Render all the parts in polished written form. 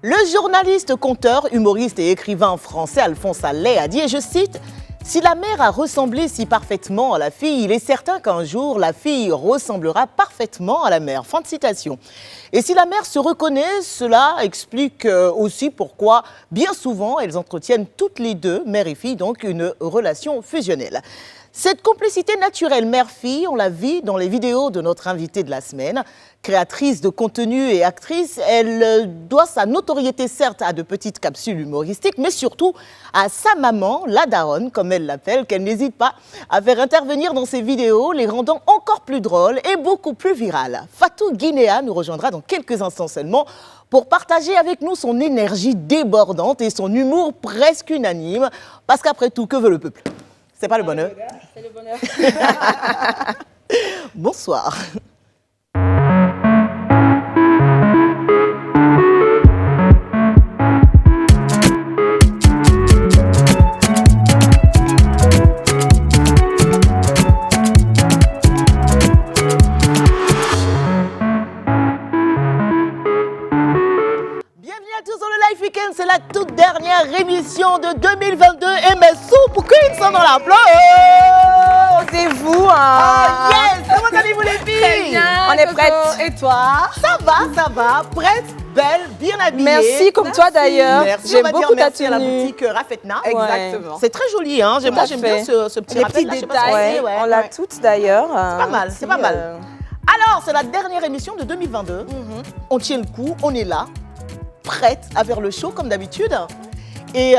Le journaliste, conteur, humoriste et écrivain français Alphonse Allais a dit, et je cite, « Si la mère a ressemblé si parfaitement à la fille, il est certain qu'un jour, la fille ressemblera parfaitement à la mère. » Fin de citation. Et si la mère se reconnaît, cela explique aussi pourquoi, bien souvent, elles entretiennent toutes les deux, mère et fille, donc une relation fusionnelle. Cette complicité naturelle mère-fille, on la vit dans les vidéos de notre invitée de la semaine. Créatrice de contenu et actrice, elle doit sa notoriété certes à de petites capsules humoristiques, mais surtout à sa maman, la daronne, comme elle l'appelle, qu'elle n'hésite pas à faire intervenir dans ses vidéos, les rendant encore plus drôles et beaucoup plus virales. Fatou Guinéa nous rejoindra dans quelques instants seulement pour partager avec nous son énergie débordante et son humour presque unanime. Parce qu'après tout, que veut le peuple ? C'est pas le bonheur. C'est le bonheur. Bonsoir. C'est la toute dernière émission de 2022 et mes soupes queens sont dans la place. C'est vous, hein? Oh yes! Comment allez-vous les filles? Très bien. On est prêtes. Et toi? Ça va. Prête, belle, bien habillée. Merci, comme toi d'ailleurs. J'aime beaucoup ta tenue. À la boutique Rafetna. Exactement. Ouais. C'est très joli, hein? Moi, j'aime bien ce petit rappel. Les petits détails. On l'a toutes d'ailleurs. C'est pas mal, c'est pas mal. Alors, c'est la dernière émission de 2022. On tient le coup, on est là. Prête à faire le show comme d'habitude. Et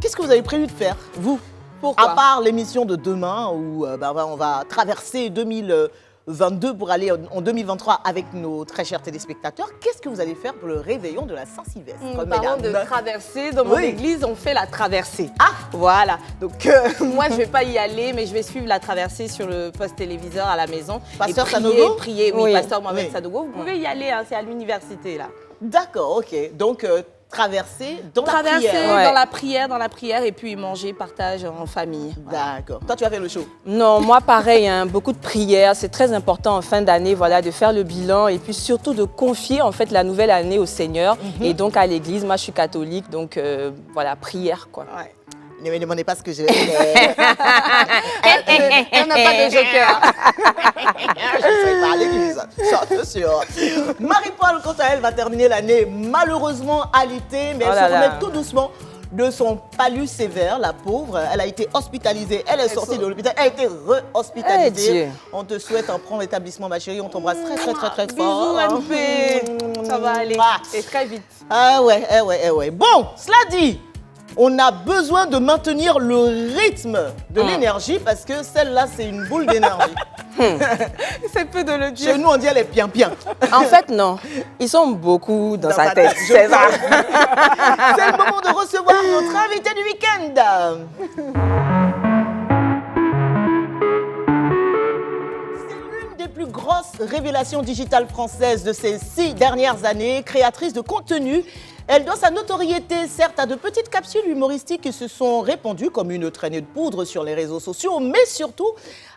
qu'est-ce que vous avez prévu de faire, vous? Pourquoi? À part l'émission de demain où on va traverser 2022 pour aller en 2023 avec nos très chers téléspectateurs, qu'est-ce que vous allez faire pour le réveillon de la Saint-Sylvestre? Parlant de traversée, dans mon église, on fait la traversée. Ah! Voilà. Donc, moi, je ne vais pas y aller, mais je vais suivre la traversée sur le poste téléviseur à la maison. Pasteur Sanogo? Prier, oui, Pasteur Mohamed Sanogo. Vous pouvez y aller, hein, c'est à l'université, là. D'accord, ok. Donc, traverser dans la prière. Dans la prière, et puis manger, partage en famille. Voilà. D'accord. Toi, tu as fait le show? Non, moi pareil, hein, beaucoup de prières. C'est très important en fin d'année, voilà, de faire le bilan et puis surtout de confier en fait la nouvelle année au Seigneur et donc à l'église. Moi, je suis catholique, donc voilà, prière quoi. Ouais. Ne me demandez pas ce que j'ai. Elle n'a pas de joker. Je sais pas à l'église, ça c'est sûr. Marie-Paul, quant à elle, va terminer l'année malheureusement alitée, mais elle se remet tout doucement de son palud sévère, la pauvre. Elle a été hospitalisée, elle est sortie de l'hôpital, elle a été re-hospitalisée. On te souhaite un prompt rétablissement, ma chérie, on t'embrasse très fort. Bisous, MP. Ça va aller, et très vite. Ah ouais. Bon, cela dit, on a besoin de maintenir le rythme de l'énergie parce que celle-là, c'est une boule d'énergie. C'est peu de le dire. Chez nous, on dit elle est bien. En fait, non. Ils sont beaucoup dans sa tête. C'est ça. C'est le moment de recevoir notre invité du week-end. C'est l'une des plus grosses révélations digitales françaises de ces 6 dernières années, créatrice de contenu. Elle doit sa notoriété, certes, à de petites capsules humoristiques qui se sont répandues comme une traînée de poudre sur les réseaux sociaux, mais surtout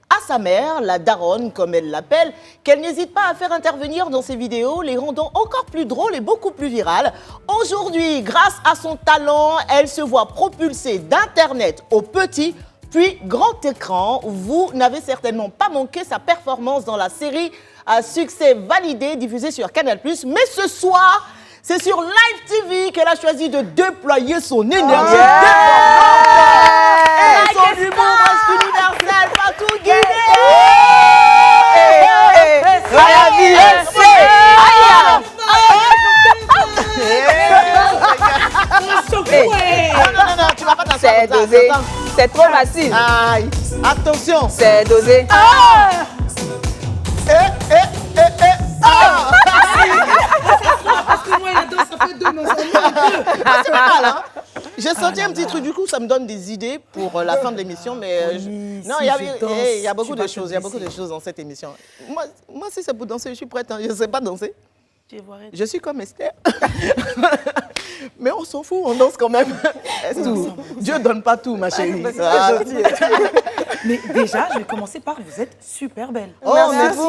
à sa mère, la daronne, comme elle l'appelle, qu'elle n'hésite pas à faire intervenir dans ses vidéos, les rendant encore plus drôles et beaucoup plus virales. Aujourd'hui, grâce à son talent, elle se voit propulsée d'Internet au petit puis grand écran. Vous n'avez certainement pas manqué sa performance dans la série à succès validé, diffusée sur Canal+. Mais ce soir, c'est sur Live TV qu'elle a choisi de déployer son énergie et son humour presque universel. Fatou Guinéa. Non, tu vas pas t'asseoir. C'est dosé. C'est trop facile. Aïe, attention. C'est dosé. Parce que moi, la danse, ça fait 2 mois. C'est pas mal, hein? J'ai senti un petit truc, du coup, ça me donne des idées pour la fin de l'émission, mais non, il y a beaucoup de choses, dans cette émission. Moi, si c'est pour danser, je suis prête, hein. Je ne sais pas danser. Je suis comme Esther. Mais on s'en fout, on danse quand même. Dieu ne donne pas tout, ma chérie. Mais déjà, je vais commencer par vous êtes super belle. Oh,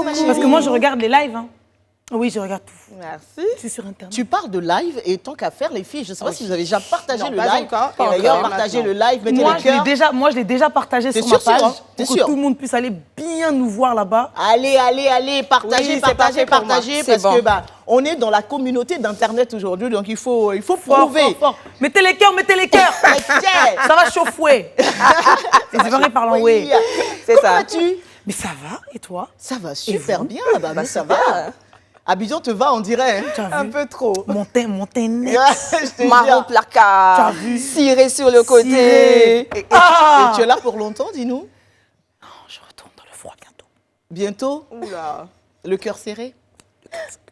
merci. Parce que moi, je regarde les lives. Hein. Oui, je regarde tout. Merci. Je suis sur Internet. Tu parles de live et tant qu'à faire, les filles, je ne sais pas si vous avez déjà partagé Non, le pas live. encore. Et Pas d'ailleurs, encore. partagez le live, mettez Moi, les cœurs. je l'ai déjà partagé T'es sur ma sûr, page hein? T'es pour que sûr? tout le monde puisse aller bien nous voir là-bas. Allez, partagez, Oui, c'est parfait pour moi. partagez, C'est parce bon. que on est dans la communauté d'Internet aujourd'hui, donc il faut Fort, prouver. fort, fort. Mettez les cœurs, mettez les cœurs. Tiens. Ça va chauffer. Les Ivoiriens parlent en Oui. ouais. C'est Comment ça. vas-tu? Mais ça va, et toi? Ça va super vous? bien. Bah, nous, ça va. Abidjan te va, on dirait. Tu as Un vu? peu trop. Mon teint net. Je te Marron jure. placard, T'as vu? ciré sur le côté. Ciré. Et Ah. tu es là pour longtemps, dis-nous? Je retourne dans le froid bientôt. Bientôt? Oula. Le cœur serré?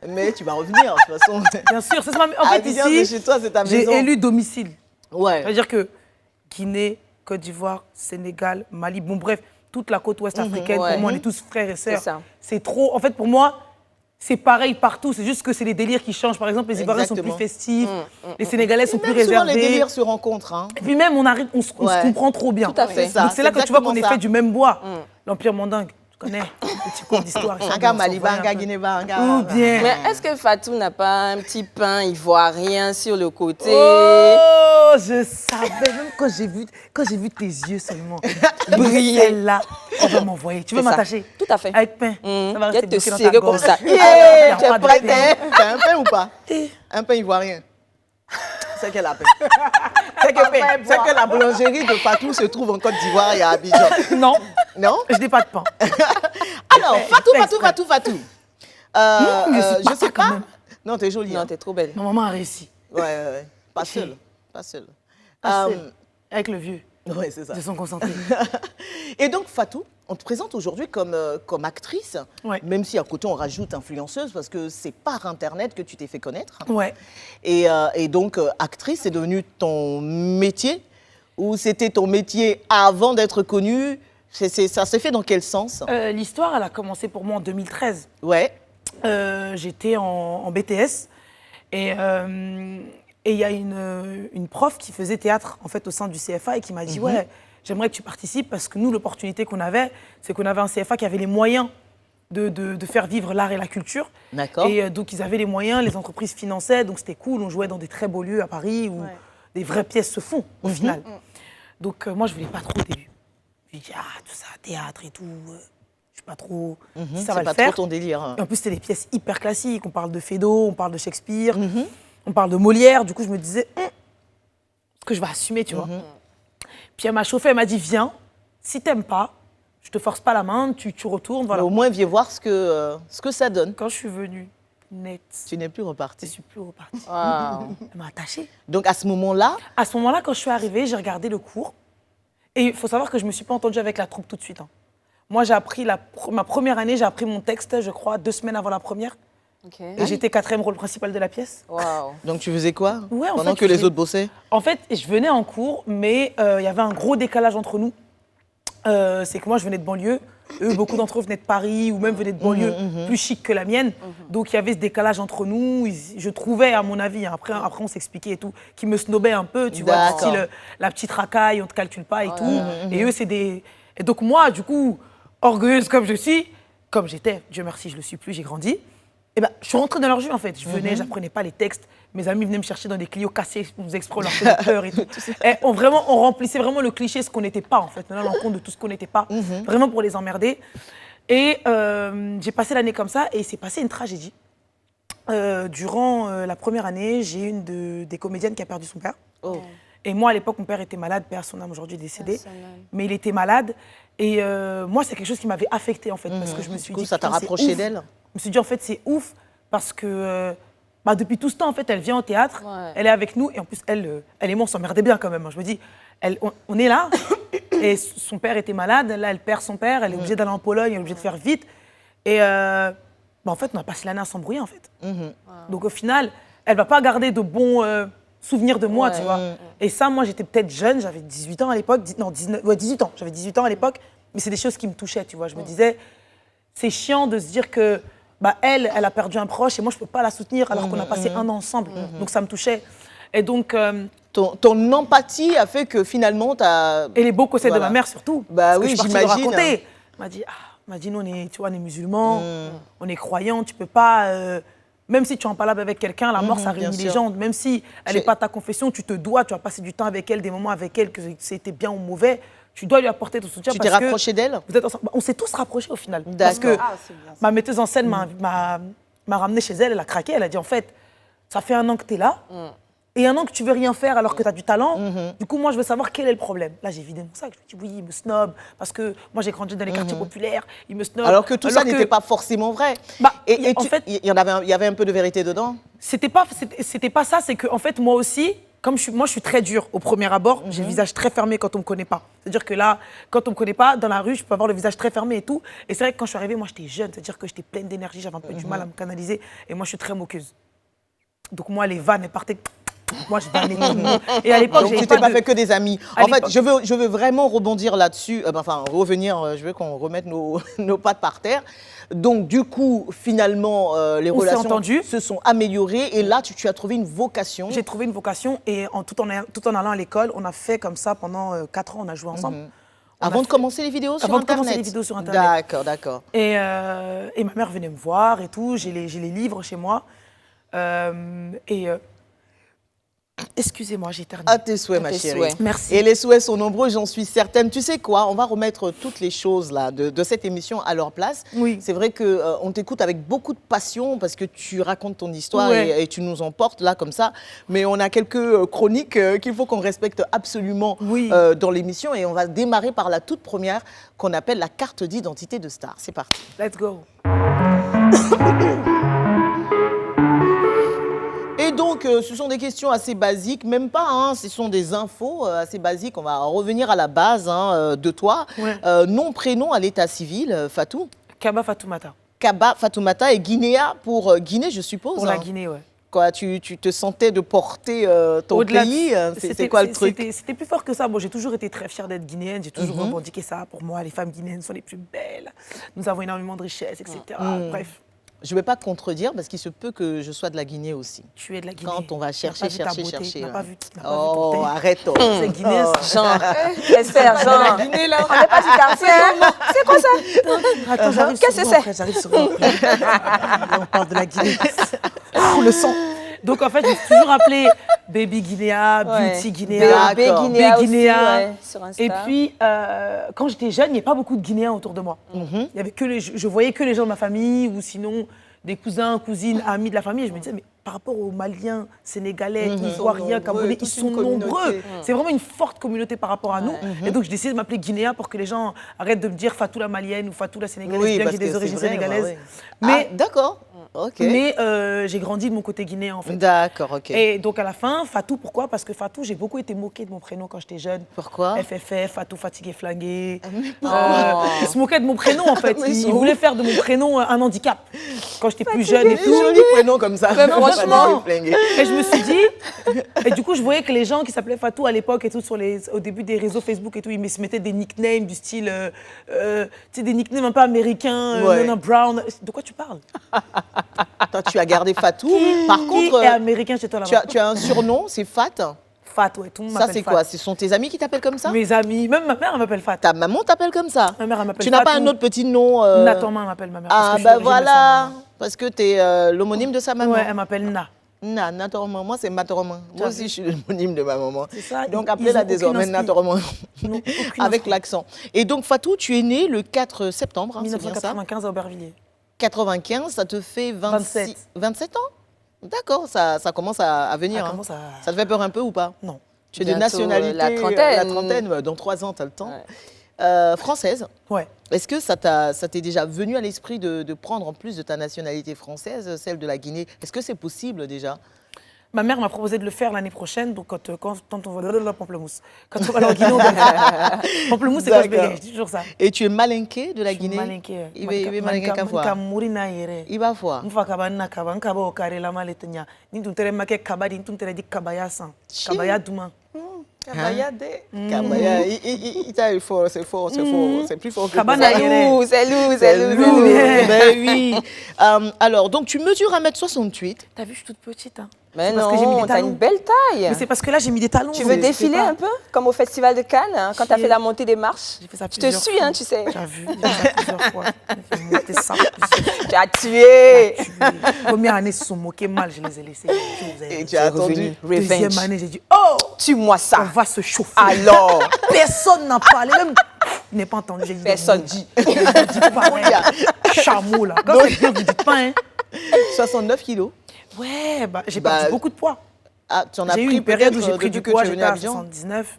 Mais tu vas revenir, de toute façon. Bien sûr, c'est en fait Abidjan, c'est ici, chez toi, c'est ta j'ai maison. élu domicile. Ouais. C'est-à-dire que Guinée, Côte d'Ivoire, Sénégal, Mali, bon bref, toute la côte ouest africaine, ouais. pour moi, on est tous frères et sœurs. C'est ça. C'est trop. En fait, pour moi, c'est pareil partout. C'est juste que c'est les délires qui changent. Par exemple, les Ivoiriens sont Exactement. plus festifs, les Sénégalais sont plus Même souvent, les réservés. délires se rencontrent. Hein. Et puis même, on se Ouais. comprend trop bien. Tout à fait. C'est ça, Donc c'est là c'est que tu vois qu'on est exactement fait ça. du même bois. L'Empire mandingue, tu connais, le petit cours d'histoire. Un gars Maliba, un gars Guinéba, un gars... Ou bien. Mais est-ce que Fatou n'a pas un petit pain ivoirien sur le côté? Oh, je savais, même quand j'ai vu tes yeux seulement. Briller. Celle-là, on va m'envoyer. Tu veux C'est ça. m'attacher? Tout à fait. Avec pain. Ça va Viens rester te bloqué dans ta serrer comme gorge. ça. Il y Hey, a tu es pas de prête, pain. hein? T'as un pain ou pas? Eh. Un pain ivoirien. C'est qu'elle a pain. C'est que la boulangerie de Fatou se trouve en Côte d'Ivoire et à Abidjan. Non, Non? je n'ai pas de pain. Alors, Fatou. Je sais quand pas. même. Non, t'es jolie. Non, hein. t'es trop belle. Ma maman a réussi. Ouais. Pas seule. Pas seule. Pas seule. Avec le vieux. Ouais, c'est ça. Ils se sont concentrés. Et donc, Fatou, on te présente aujourd'hui comme actrice, Ouais. même si à côté on rajoute influenceuse, parce que c'est par Internet que tu t'es fait connaître. Ouais. Et donc, actrice, c'est devenu ton métier, ou c'était ton métier avant d'être connue? Ça s'est fait dans quel sens? L'histoire, elle a commencé pour moi en 2013. Ouais. J'étais en BTS et il y a une prof qui faisait théâtre en fait au sein du CFA et qui m'a dit ouais, j'aimerais que tu participes parce que nous l'opportunité qu'on avait, c'est qu'on avait un CFA qui avait les moyens de faire vivre l'art et la culture. D'accord. Et donc ils avaient les moyens, les entreprises finançaient, donc c'était cool. On jouait dans des très beaux lieux à Paris où des vraies pièces se font au final. Donc moi je voulais pas trop au début. Je me dis tout ça, théâtre et tout. Je suis pas trop. Si ça va C'est le pas faire. trop ton délire. hein. Et en plus, c'était des pièces hyper classiques. On parle de Feydeau, on parle de Shakespeare, on parle de Molière. Du coup, je me disais, que je vais assumer, tu vois. Puis elle m'a chauffée, elle m'a dit, viens, si t'aimes pas, je te force pas la main, tu retournes, voilà. Mais au moins, viens voir ce que ça donne. Quand je suis venue, net, Tu n'es plus je reparti. suis plus repartie. Waouh. Elle m'a attachée. Donc, à ce moment-là, À ce moment-là, quand je suis arrivée, j'ai regardé le cours. Et il faut savoir que je ne me suis pas entendue avec la troupe tout de suite. hein. Moi, j'ai appris ma première année, j'ai appris mon texte, je crois, 2 semaines avant la première. Ok. Et j'étais 4e rôle principal de la pièce. Waouh. donc tu faisais quoi Ouais, en pendant fait, que je les faisais- autres bossaient? En fait, je venais en cours, mais il y avait un gros décalage entre nous. C'est que moi, je venais de banlieue. Eux, beaucoup d'entre eux venaient de Paris ou même venaient de banlieue plus chic que la mienne. Donc, il y avait ce décalage entre nous. Je trouvais, à mon avis, hein, après on s'expliquait et tout, qu'ils me snobaient un peu, tu vois, du D'accord. style la petite racaille, on te calcule pas et tout. Et eux, c'est des... Et donc, moi, du coup, orgueilleuse comme je suis, comme j'étais, Dieu merci, je le suis plus, j'ai grandi, et ben, je suis rentrée dans leur jeu, en fait. Je venais, j'apprenais pas les textes. Mes amis venaient me chercher dans des Clio cassés, nous exprès, on leur faisait peur et tout. Et on remplissait vraiment le cliché, ce qu'on n'était pas, en fait. On allait en compte de tout ce qu'on n'était pas, vraiment pour les emmerder. Et j'ai passé l'année comme ça, et il s'est passé une tragédie. Durant la première année, j'ai une des comédiennes qui a perdu son père. Oh. Et moi, à l'époque, mon père était malade, père son âme aujourd'hui décédé. Père son âme. Mais il était malade. Et moi, c'est quelque chose qui m'avait affectée, en fait, parce que je me suis Du coup, dit... ça t'a putain, c'est rapproché ouf. d'elle? Je me suis dit, en fait, c'est ouf parce que depuis tout ce temps, en fait, elle vient au théâtre, Ouais. elle est avec nous, et en plus, elle et moi, on s'emmerdait bien quand même. Je me dis, on est là, et son père était malade, là, elle perd son père, elle est obligée d'aller en Pologne, elle est obligée de faire vite. Et en fait, on a passé l'année à s'embrouiller, en fait. Donc, au final, elle va pas garder de bons souvenirs de moi, Ouais. tu vois. Et ça, moi, j'étais peut-être jeune, j'avais 18 ans à l'époque, non, 18 ans, j'avais 18 ans à l'époque, mais c'est des choses qui me touchaient, tu vois. Je me disais, c'est chiant de se dire que elle a perdu un proche et moi je peux pas la soutenir alors qu'on a passé 1 an ensemble. Donc ça me touchait. Et donc, Ton empathie a fait que finalement, tu as... et les beaux conseils Voilà. de ma mère surtout. Bah parce que oui, je suis partie le j'imagine. raconter. Elle m'a dit, Il m'a dit, nous, tu vois, on est musulmans, on est croyants, tu peux pas... même si tu es en parle avec quelqu'un, la mort, ça réunit les gens. Même si elle n'est pas ta confession, tu te dois, tu vas passer du temps avec elle, des moments avec elle, que c'était bien ou mauvais. Tu dois lui apporter ton soutien. Tu t'es rapproché d'elle? On s'est tous rapprochés au final. Parce que ma metteuse en scène m'a ramenée chez elle, elle a craqué, elle a dit, en fait, ça fait 1 an que tu es là, et 1 an que tu veux rien faire alors que tu as du talent. Du coup, moi, je veux savoir quel est le problème. Là, j'ai vidé mon sac. Je me dis, oui, il me snob, parce que moi, j'ai grandi dans les quartiers populaires, il me snob. Alors que tout ça n'était pas forcément vrai. Et en fait, il y avait un peu de vérité dedans? C'était pas ça, c'est que, en fait, moi aussi, comme moi, je suis très dure au premier abord, j'ai le visage très fermé quand on me connaît pas. C'est-à-dire que là, quand on me connaît pas, dans la rue, je peux avoir le visage très fermé et tout. Et c'est vrai que quand je suis arrivée, moi, j'étais jeune, c'est-à-dire que j'étais pleine d'énergie, j'avais un peu du mal à me canaliser. Et moi, je suis très moqueuse. Donc moi, les vannes, elles partaient... Moi, je vannais tout le monde. Et à l'époque, tu t'es pas fait que des amis. En fait, je veux vraiment rebondir là-dessus, revenir, je veux qu'on remette nos pattes par terre. Donc, du coup, finalement, les relations se sont améliorées et là, tu as trouvé une vocation. J'ai trouvé une vocation et tout en allant à l'école, on a fait comme ça pendant 4 ans, on a joué ensemble. Avant de commencer les vidéos sur Internet? Avant de commencer les vidéos sur Internet. D'accord. Et ma mère venait me voir et tout, j'ai les livres chez moi. Excusez-moi, j'ai terminé. À tes souhaits, ma chérie. Merci. Et les souhaits sont nombreux, j'en suis certaine. Tu sais quoi, on va remettre toutes les choses là, de cette émission à leur place. Oui. C'est vrai qu'on t'écoute avec beaucoup de passion parce que tu racontes ton histoire et tu nous emportes là comme ça. Mais on a quelques chroniques qu'il faut qu'on respecte absolument dans l'émission. Et on va démarrer par la toute première qu'on appelle la carte d'identité de star. C'est parti. Let's go. Et donc, ce sont des questions assez basiques, même pas, hein, ce sont des infos assez basiques. On va revenir à la base de toi. Nom, prénom à l'état civil, Fatou? Kaba Fatoumata. Kaba Fatoumata et Guinéa pour Guinée, je suppose. Pour la Guinée, ouais. Quoi, tu te sentais de porter ton pays? C'est quoi le truc? C'était plus fort que ça. Bon, j'ai toujours été très fière d'être guinéenne. J'ai toujours revendiqué ça. Pour moi, les femmes guinéennes sont les plus belles. Nous avons énormément de richesses, etc. Bref. Je ne vais pas te contredire parce qu'il se peut que je sois de la Guinée aussi. Tu es de la Guinée. Quand on va chercher. Tu n'as pas vu. Oh, arrête. C'est Guinée. Genre, Esther, genre. La Guinée, là. On n'est pas du quartier, hein? C'est quoi ça? Attends, j'arrive. Qu'est-ce que c'est? J'arrive sur vous. On parle de la Guinée. Le sang. Donc, en fait, je me suis toujours appelée Baby Guinéa, Beauty Guinéa, Guinéa Guinéa. Sur Insta. Et puis, quand j'étais jeune, il n'y avait pas beaucoup de Guinéens autour de moi. Il y avait je voyais que les gens de ma famille ou sinon des cousins, cousines, amis de la famille. Et je me disais, mais par rapport aux Maliens, Sénégalais, Ivoiriens, Camerounais, ils sont nombreux. C'est vraiment une forte communauté par rapport à nous. Et donc, j'ai décidé de m'appeler Guinéa pour que les gens arrêtent de me dire Fatou la Malienne ou Fatou la Sénégalaise, bien que j'ai des origines sénégalaises. Mais d'accord. Okay. Mais j'ai grandi de mon côté guinéen, en fait. D'accord, ok. Et donc, à la fin, Fatou, pourquoi? Parce que Fatou, j'ai beaucoup été moquée de mon prénom quand j'étais jeune. Pourquoi? FFF, Fatou fatigué, flingué. Ils se moquaient de mon prénom, en fait. Ils voulaient faire de mon prénom un handicap. Quand j'étais plus jeune et tout. Joli prénom comme ça. Franchement. Et je me suis dit... Et du coup, je voyais que les gens qui s'appelaient Fatou à l'époque et tout, au début des réseaux Facebook et tout, ils se mettaient des nicknames du style... tu sais, des nicknames un peu américains, Nana Brown. De quoi tu parles? Toi, tu as gardé Fatou. Par contre, qui est américain chez toi là-bas? Tu as un surnom, c'est Fat. Fat, ouais, tout le monde m'appelle Fat. Ça, c'est quoi? Ce sont tes amis qui t'appellent comme ça? Mes amis, même ma mère, elle m'appelle Fat. Ta maman t'appelle comme ça? Ma mère, elle m'appelle Fat. Tu n'as pas un autre petit nom Nathan, elle m'appelle ma mère. Ah, ben voilà, parce que tu es l'homonyme de sa maman. Ouais, elle m'appelle Na. Natoroman, moi c'est Matoroman. Moi aussi je suis l'homonyme de ma maman. C'est ça. Donc appelez-la désormais Natoroman. Avec l'accent. Et donc Fatou, tu es née le 4 septembre, 1995 à Aubervilliers. 95, ça te fait 27 ans? D'accord, ça commence à venir. Ça te fait peur un peu ou pas? Non. Tu es de nationalité, la trentaine, dans 3 ans, tu as le temps. Française. Ouais. Est-ce que ça t'est déjà venu à l'esprit de prendre, en plus de ta nationalité française, celle de la Guinée? Est-ce que c'est possible déjà? Ma mère m'a proposé de le faire l'année prochaine, donc quand on va la pamplemousse. Quand on va aller en Guinée, pamplemousse, c'est quand je bégaye, je dis toujours ça. Et tu es malinké de la Guinée? Je suis malinké. Il est malinké qu'à voir. Il va voir. Kabaya, c'est fort, c'est plus fort que c'est lourd. Ben oui. Alors, donc tu mesures 1m68. T'as vu, je suis toute petite. Hein. Mais parce que j'ai mis non, des t'as talons. une belle taille. Mais c'est parce que là, j'ai mis des talons. Tu veux donc défiler c'est pas- un peu, comme au Festival de Cannes, hein, quand tu as fait la montée des marches? J'ai fait ça Je te plusieurs suis, fois. hein, tu sais. Tu as vu, j'ai fait ça plusieurs fois. J'ai monté ça. Tu as tué. Première année, ils se sont moqués mal, je les ai laissés. Et tu as attendu. Deuxième Revenge. année, j'ai dit, oh, Tue-moi on ça. va se chauffer. Alors, Personne n'a parlé, même. Il n'est pas entendu. J'ai dit, Personne. dit pareil. Chameau, là. Quand c'est bien, vous dites pas, hein. 69 kilos. Ouais, bah, j'ai Bah, perdu beaucoup de poids. Ah, tu en as J'ai eu pris une période où peut-être j'ai pris du depuis que poids, tu es j'étais venu à à Abidjan. 79.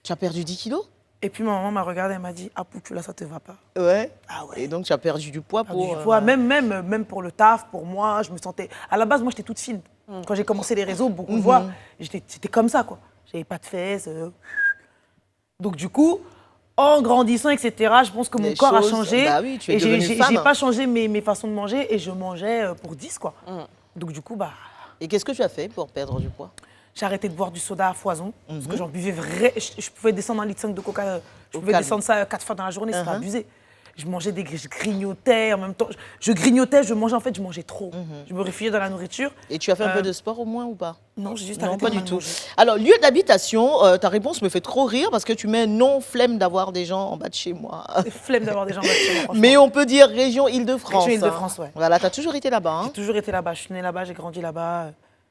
Tu as perdu 10 kilos? Et puis ma maman m'a regardé, elle m'a dit, ah, Poutou, là, ça te va pas. Ouais. Ah ouais. Et donc, tu as perdu du poids Perdu pour... du poids, même pour le taf, pour moi, je me sentais... À la base, moi, j'étais toute fine. Quand j'ai commencé les réseaux, beaucoup de voient, c'était comme ça, quoi. J'avais pas de fesses. Donc, du coup, en grandissant, etc., je pense que mon Les corps a choses, changé. bah oui, tu es et devenue j'ai femme. pas changé mes façons de manger et je mangeais pour 10, quoi. Donc, du coup, bah... Et qu'est-ce que tu as fait pour perdre du poids? J'ai arrêté de boire du soda à foison, parce que j'en buvais vrai. Je pouvais descendre 1,5 litre de coca, je pouvais calme. descendre ça 4 fois dans la journée, c'était abusé. Je mangeais je grignotais en même temps. Je grignotais, je mangeais, en fait, je mangeais trop. Je me réfugiais dans la nourriture. Et tu as fait un peu de sport au moins ou pas? Non, j'ai juste Non, arrêté pas de du mal tout. manger. Alors, lieu d'habitation, ta réponse me fait trop rire parce que tu mets non flemme d'avoir des gens en bas de chez moi. C'est flemme d'avoir des gens là-dessus, franchement. Mais on peut dire région Île-de-France. Région Île-de-France, ouais. Voilà, tu as toujours été là-bas. Hein. J'ai toujours été là-bas. Je suis née là-bas, j'ai grandi là-bas.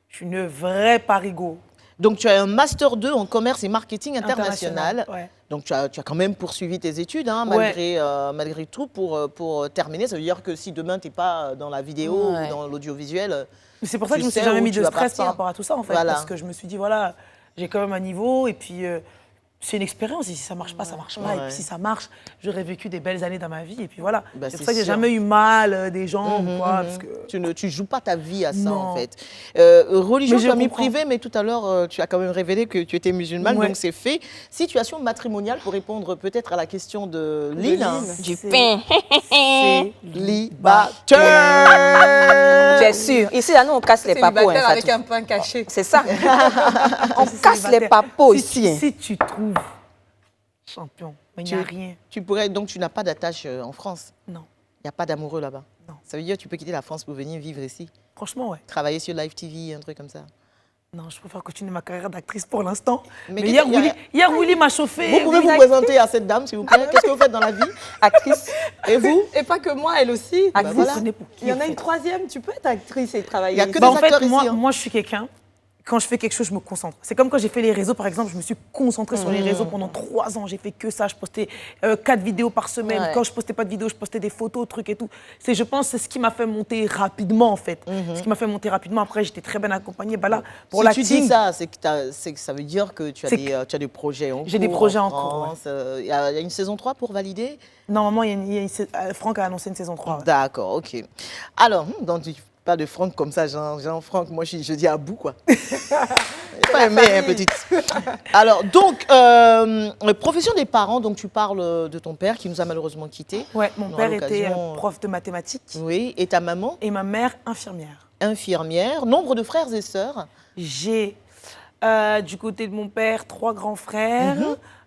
Je suis une vraie parigo. Donc, tu as un Master 2 en commerce et marketing international. Ouais. Donc, tu as quand même poursuivi tes études, hein, Ouais. malgré tout, pour terminer. Ça veut dire que si demain, tu n'es pas dans la vidéo Ouais. ou dans l'audiovisuel, Mais c'est pour ça que Tu je me suis sais jamais où mis tu de vas stress partir. par rapport à tout ça, en fait. Voilà. Parce que je me suis dit, voilà, j'ai quand même un niveau. Et puis, c'est une expérience. Et si ça marche pas, ça marche pas. Et Ouais. puis, si ça marche, j'aurais vécu des belles années dans ma vie. Et puis, voilà. Bah, c'est c'est pour ça que j'ai sûr. jamais eu mal des gens ou quoi. Parce que... tu joues pas ta vie à ça, Non. en fait. Religion, Mais je famille comprends. privée, mais tout à l'heure, tu as quand même révélé que tu étais musulmane, Ouais. donc c'est fait. Situation matrimoniale, pour répondre peut-être à la question de Lynn. du C'est- pain. Célibataire. Tu es sûr? Ici, là, nous, on casse les papos. Hein, Célibataire avec Fatou. un pain caché. C'est ça. On Je suis casse les célibataire. papos Si- ici. hein. Si tu trouves champion, mais il n'y a rien. Donc tu n'as pas d'attache en France. Non. Il n'y a pas d'amoureux là-bas. Non. Ça veut dire que tu peux quitter la France pour venir vivre ici, Franchement, ouais. travailler sur Live TV, un truc comme ça. Non, je préfère continuer ma carrière d'actrice pour l'instant. Mais Mais qu'est-ce qu'il y a- hier, Willy m'a chauffé. Vous pouvez vous présenter à cette dame, s'il vous plaît. Qu'est-ce que vous faites dans la vie? Actrice. Et vous? Et pas que moi, elle aussi. Ah, Vous voilà. prenez pour qui, Il y en a fait une troisième, tu peux être actrice et travailler. Il y a que ici. des En fait, acteurs ici, hein. moi, je suis quelqu'un, quand je fais quelque chose, je me concentre. C'est comme quand j'ai fait les réseaux, par exemple, je me suis concentrée sur les réseaux pendant 3 ans. J'ai fait que ça. Je postais 4 vidéos par semaine. Ouais. Quand je postais pas de vidéos, je postais des photos, trucs et tout. Je pense que c'est ce qui m'a fait monter rapidement, en fait. Ce qui m'a fait monter rapidement. Après, j'étais très bien accompagnée. Bah là, pour Si tu dis l'acting, ça, c'est que ça veut dire que tu as, C'est tu as des projets en cours. J'ai des projets en cours, France. Il y a une saison 3 pour valider? normalement, Franck a annoncé une saison 3. ouais. D'accord, ok. Alors, donc tu parles de Franck comme ça, Jean-Franck, moi je dis à bout, quoi. J'ai pas aimé, hein, petite. Alors, donc, profession des parents, donc tu parles de ton père qui nous a malheureusement quittés. Ouais, mon On aura père était l'occasion, prof de mathématiques Oui, et ta maman, et ma mère infirmière. infirmière. Nombre de frères et sœurs? J'ai, du côté de mon père, 3 grands frères.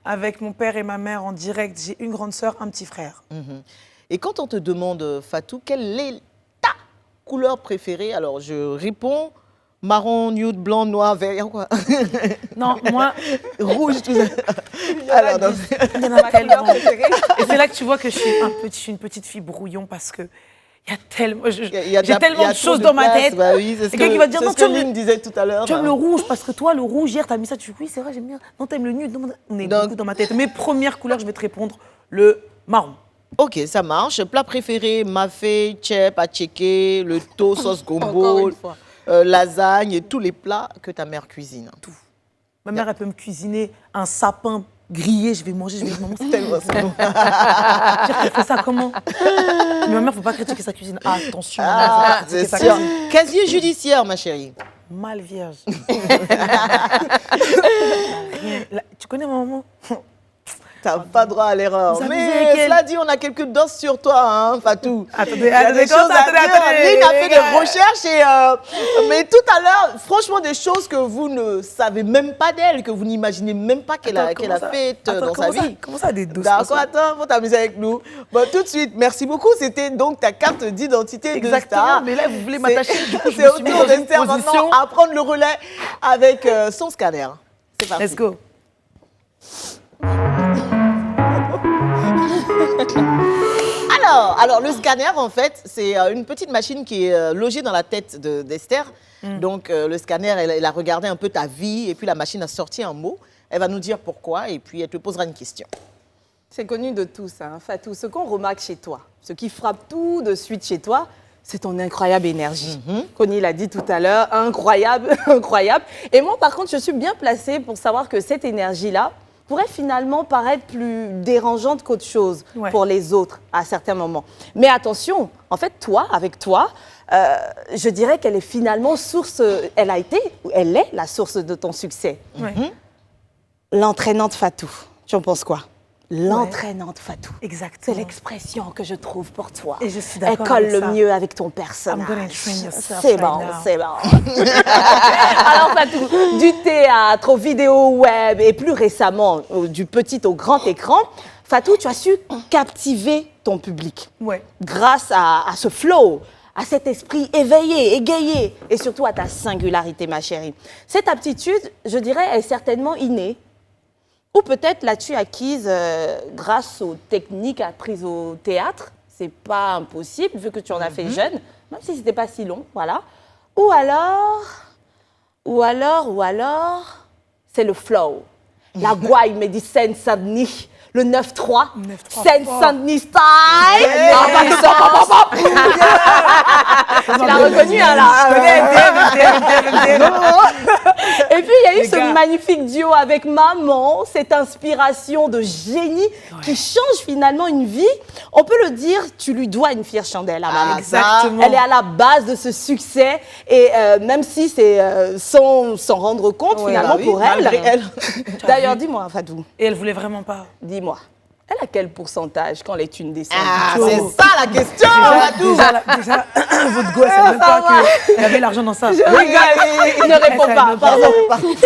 Avec mon père et ma mère en direct, j'ai une grande sœur, un petit frère. Et quand on te demande, Fatou, quelle est ta couleur préférée? Alors, je réponds marron, nude, blanc, noir, vert, quoi. Non, moi, Rouge, tout ça. Alors, donc, il y en a tellement. Et c'est là que tu vois que je suis une petite fille brouillon parce que il y a tellement, il y a j'ai tellement il y a de trop choses dans ma place. tête. Bah oui, c'est ce Quelqu'un qui va dire, c'est non, ce tu que aimes Lynn disait tout à l'heure. Tu aimes le rouge parce que toi, le rouge, hier, t'as mis ça. Tu dis, oui, c'est vrai, j'aime bien. Non, t'aimes le nude. Non, on est Donc- beaucoup dans ma tête. Mes premières couleurs, je vais te répondre le marron. Ok, ça marche. Plat préféré, mafé, tchèp, atchéké, le thau, sauce Encore gombo, une fois. lasagne et tous les plats que ta mère cuisine. Tout. Ma mère, elle peut me cuisiner un sapin grillé. Je vais manger, je vais maman, c'est Tellement c'est bon. Elle fait ça comment? Mais ma mère, faut pas critiquer sa cuisine. Attention, ma mère, faut pas Ah, critiquer c'est sa sûr. cuisine. Casier judiciaire, ma chérie. Mal vierge. Rien. Tu connais ma maman? T'as pas droit à l'erreur. Vous amusez Mais avec elle. cela dit, on a quelques doses sur toi, hein, Fatou. Attendez, Il y a des choses à dire. Lynn a fait des recherches mais tout à l'heure, franchement, des choses que vous ne savez même pas d'elle, que vous n'imaginez même pas qu'elle a faites dans sa vie. Comment ça, des doses? D'accord, attends, faut t'amuser avec nous. Bon, tout de suite, merci beaucoup. C'était donc ta carte d'identité de Exactement, star. mais là, vous voulez m'attacher, du coup, je C'est me suis mis au tour dans une d'Esther maintenant position. à prendre le relais avec son scanner. C'est parti. Let's go. Alors, le scanner, en fait, c'est une petite machine qui est logée dans la tête d'Esther. Donc, le scanner, elle a regardé un peu ta vie et puis la machine a sorti un mot. Elle va nous dire pourquoi et puis elle te posera une question. C'est connu de tous, hein, Fatou. Ce qu'on remarque chez toi, ce qui frappe tout de suite chez toi, c'est ton incroyable énergie. Connie l'a dit tout à l'heure, incroyable, incroyable. Et moi, par contre, je suis bien placée pour savoir que cette énergie-là pourrait finalement paraître plus dérangeante qu'autre chose pour les autres à certains moments. Mais attention, en fait, toi, avec toi, je dirais qu'elle est finalement source, elle est la source de ton succès. L'entraînante Fatou, tu en penses quoi? L'entraînante Fatou. Exactement. C'est l'expression que je trouve pour toi. Et je suis Elle d'accord colle avec le ça. mieux avec ton personnage. I'm gonna train yourself C'est right bon, now. c'est bon. Alors Fatou, du théâtre aux vidéos web et plus récemment du petit au grand écran, Fatou, tu as su captiver ton public. Ouais. Grâce à ce flow, à cet esprit éveillé, égayé et surtout à ta singularité, ma chérie. Cette aptitude, je dirais, est certainement innée. Ou peut-être l'as-tu acquise grâce aux techniques apprises au théâtre. C'est pas impossible, vu que tu en as fait jeune, même si c'était pas si long, voilà. Ou alors, c'est le flow. La gouaille me dit Seine-Saint-Denis, le 9-3, Seine-Saint-Denis style. Tu l'as reconnu, hein, là. Et puis, il y a eu ce magnifique duo avec Maman, cette inspiration de génie qui change finalement une vie. On peut le dire, tu lui dois une fière chandelle à Maman. Exactement. Elle est à la base de ce succès et même si c'est sans s'en rendre compte finalement pour elle. D'ailleurs, dis-moi, Fatou, Et elle voulait vraiment pas. dis-moi, elle a quel pourcentage quand les thunes descendent? Ah, c'est ça la question, Fatou. Déjà, votre gosse, elle même pas qu'il y avait l'argent dans ça. Je rigole, ne réponds pas, pardon.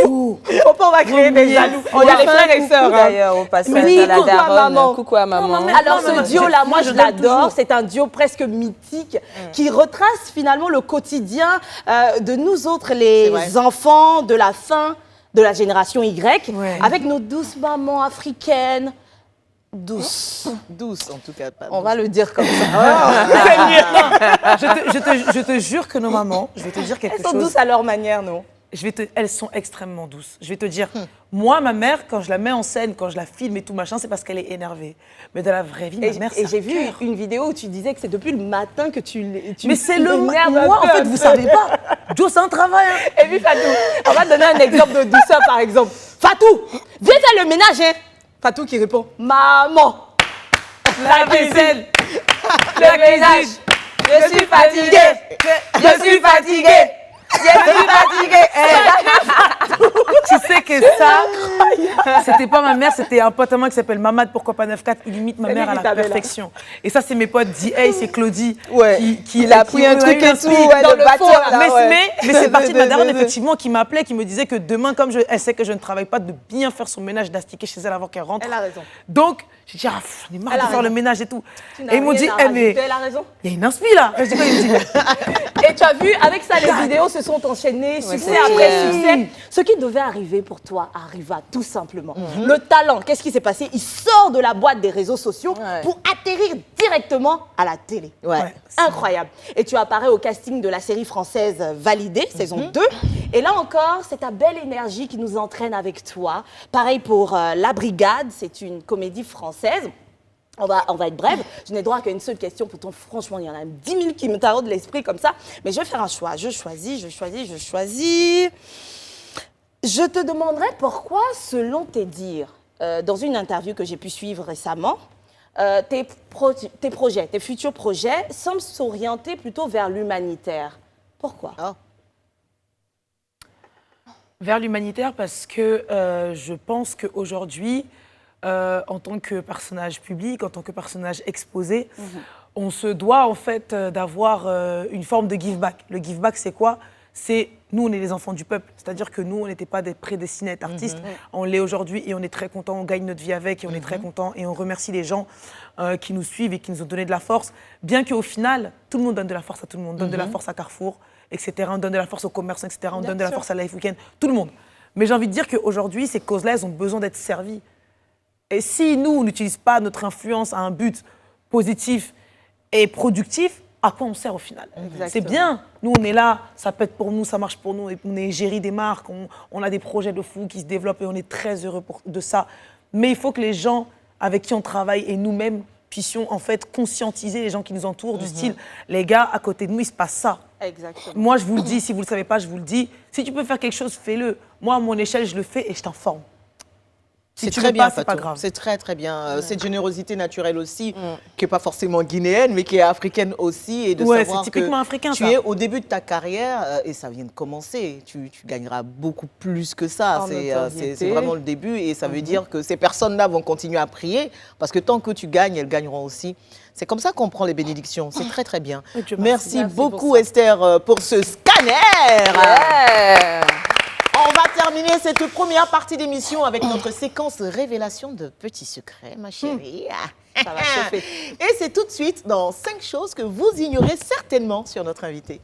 Faut pas, on va créer des jaloux. On a les frères et sœurs. D'ailleurs, au passage Oui, à la coucou à daronne. maman. Coucou à maman. Alors ce duo-là, moi je l'aime l'adore. toujours. C'est un duo presque mythique qui retrace finalement le quotidien de nous autres, les vrai. enfants de la fin de la génération Y, Ouais. avec nos douces mamans africaines. Douces. Douce, en tout cas. Pas On va le dire comme ça. Je te jure que nos mamans, je vais te dire quelque Elles sont chose. douces à leur manière, non? Elles sont extrêmement douces. Je vais te dire, moi, ma mère, quand je la mets en scène, quand je la filme et tout machin, c'est parce qu'elle est énervée. Mais dans la vraie vie, ma mère, Et c'est j'ai un vu cœur. une vidéo où tu disais que c'est depuis le matin que tu Mais c'est le l'énerves un moi, en peu, fait, un vous peu. savez pas. Joe, c'est un travail. Hein. Et puis Fatou, on va te donner un exemple de douceur par exemple. Fatou, viens faire le ménage, hein. Fatou qui répond, maman, La vaisselle. le ménage, je suis fatiguée, je suis fatiguée. Je suis fatiguée. Tu sais que ça, c'était pas ma mère, c'était un pote à moi qui s'appelle Mamad, pourquoi pas 9-4, il imite ma C'est lui mère à qui la t'avait là. perfection. Et ça, c'est mes potes D.A., c'est Claudie. Ouais. Il a pris un truc et tout, ouais, dans le le batteur, fond, là, Mais, ouais. mais c'est parti de ma daronne, effectivement, qui m'appelait, qui me disait que demain, comme elle sait que je ne travaille pas, de bien faire son ménage, d'astiquer chez elle avant qu'elle rentre. Elle a raison. Donc, j'ai dit, ah, j'en ai marre Elle de a faire le raison. ménage et tout. Tu n'as Et ils m'ont rien dit, à eh, mais rajouter, elle a raison. il y a une inspi là. Je dis quoi, il me dit, Et tu as vu, avec ça, les vidéos se sont enchaînées, succès c'est après clair. succès. Ce qui devait arriver pour toi arriva tout simplement. Le talent, qu'est-ce qui s'est passé? Il sort de la boîte des réseaux sociaux Ouais. pour atterrir directement à la télé. Ouais. Incroyable. Et tu apparais au casting de la série française Validée, saison 2. Et là encore, c'est ta belle énergie qui nous entraîne avec toi. Pareil pour La Brigade, c'est une comédie française. On va être bref. Je n'ai droit qu'à une seule question. Pourtant, franchement, il y en a 10 000 qui me taraudent l'esprit comme ça. Mais je vais faire un choix. Je choisis. Je te demanderai pourquoi, selon tes dires, dans une interview que j'ai pu suivre récemment, tes projets, tes futurs projets semblent s'orienter plutôt vers l'humanitaire. Pourquoi? vers l'humanitaire parce que je pense qu'aujourd'hui, en tant que personnage public, en tant que personnage exposé, on se doit en fait d'avoir une forme de give back. Le give back, c'est quoi? C'est nous, on est les enfants du peuple. C'est-à-dire que nous, on n'était pas des prédestinés à être artistes. On l'est aujourd'hui et on est très contents. On gagne notre vie avec et on est très contents. Et on remercie les gens qui nous suivent et qui nous ont donné de la force. Bien qu'au final, tout le monde donne de la force à tout le monde. On donne de la force à Carrefour, etc. On donne de la force aux commerçants, etc. On donne de la force à Life Weekend. Tout le monde. Mais j'ai envie de dire qu'aujourd'hui, ces causes-là, elles ont besoin d'être servies. Et si nous, on n'utilise pas notre influence à un but positif et productif, à quoi on sert au final? C'est bien, nous on est là, ça pète pour nous, ça marche pour nous, et on est géré des marques, on a des projets de fou qui se développent et on est très heureux de ça. Mais il faut que les gens avec qui on travaille et nous-mêmes puissions en fait conscientiser les gens qui nous entourent du style, les gars, à côté de nous, il se passe ça. Exactement. Moi, je vous le dis, si vous ne le savez pas, je vous le dis. Si tu peux faire quelque chose, fais-le. Moi, à mon échelle, je le fais et je t'informe. C'est très bien, c'est pas grave. C'est très bien. Cette générosité naturelle aussi, qui n'est pas forcément guinéenne, mais qui est africaine aussi. Et de savoir c'est typiquement africain, tu es au début de ta carrière et ça vient de commencer. Tu gagneras beaucoup plus que ça. C'est vraiment le début et ça veut dire que ces personnes-là vont continuer à prier parce que tant que tu gagnes, elles gagneront aussi. C'est comme ça qu'on prend les bénédictions. C'est très, très bien. Merci beaucoup, Esther, pour ce scanner. Yeah. On va terminer cette première partie d'émission avec notre séquence révélation de petits secrets, ma chérie. Ça va chauffer. Et c'est tout de suite dans 5 choses que vous ignorez certainement sur notre invité.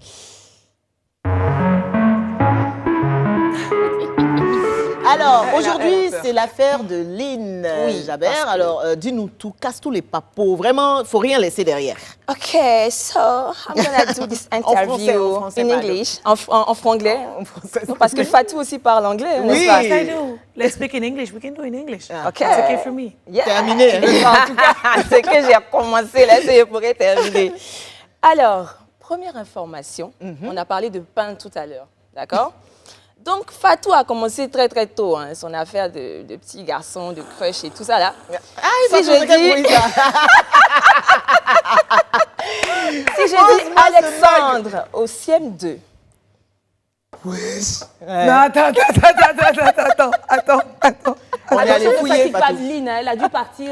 Alors, aujourd'hui, c'est l'affaire de Lynn Jabert. Alors, dis-nous tout, casse tous les papos. Vraiment, il ne faut rien laisser derrière. Okay, so I'm gonna do this interview français, in pardon. English, en franglais. En français. Non, parce que Fatou aussi parle anglais, Oui. n'est-ce pas? Yes, I do. Let's speak in English. We can do in English. Okay. It's okay for me. Yeah. Terminé. En tout cas, c'est que j'ai commencé, là, c'est pour terminer. Alors, première information, on a parlé de pain tout à l'heure, d'accord? Donc, Fatou a commencé très très tôt, hein, son affaire de petit garçon, de crush et tout ça là. Ah, Si je dis Alexandre au CM2. Non, attends. On est allé Attention, ne fouiller, fatigue pas Fatou. Lynn, hein, elle a dû partir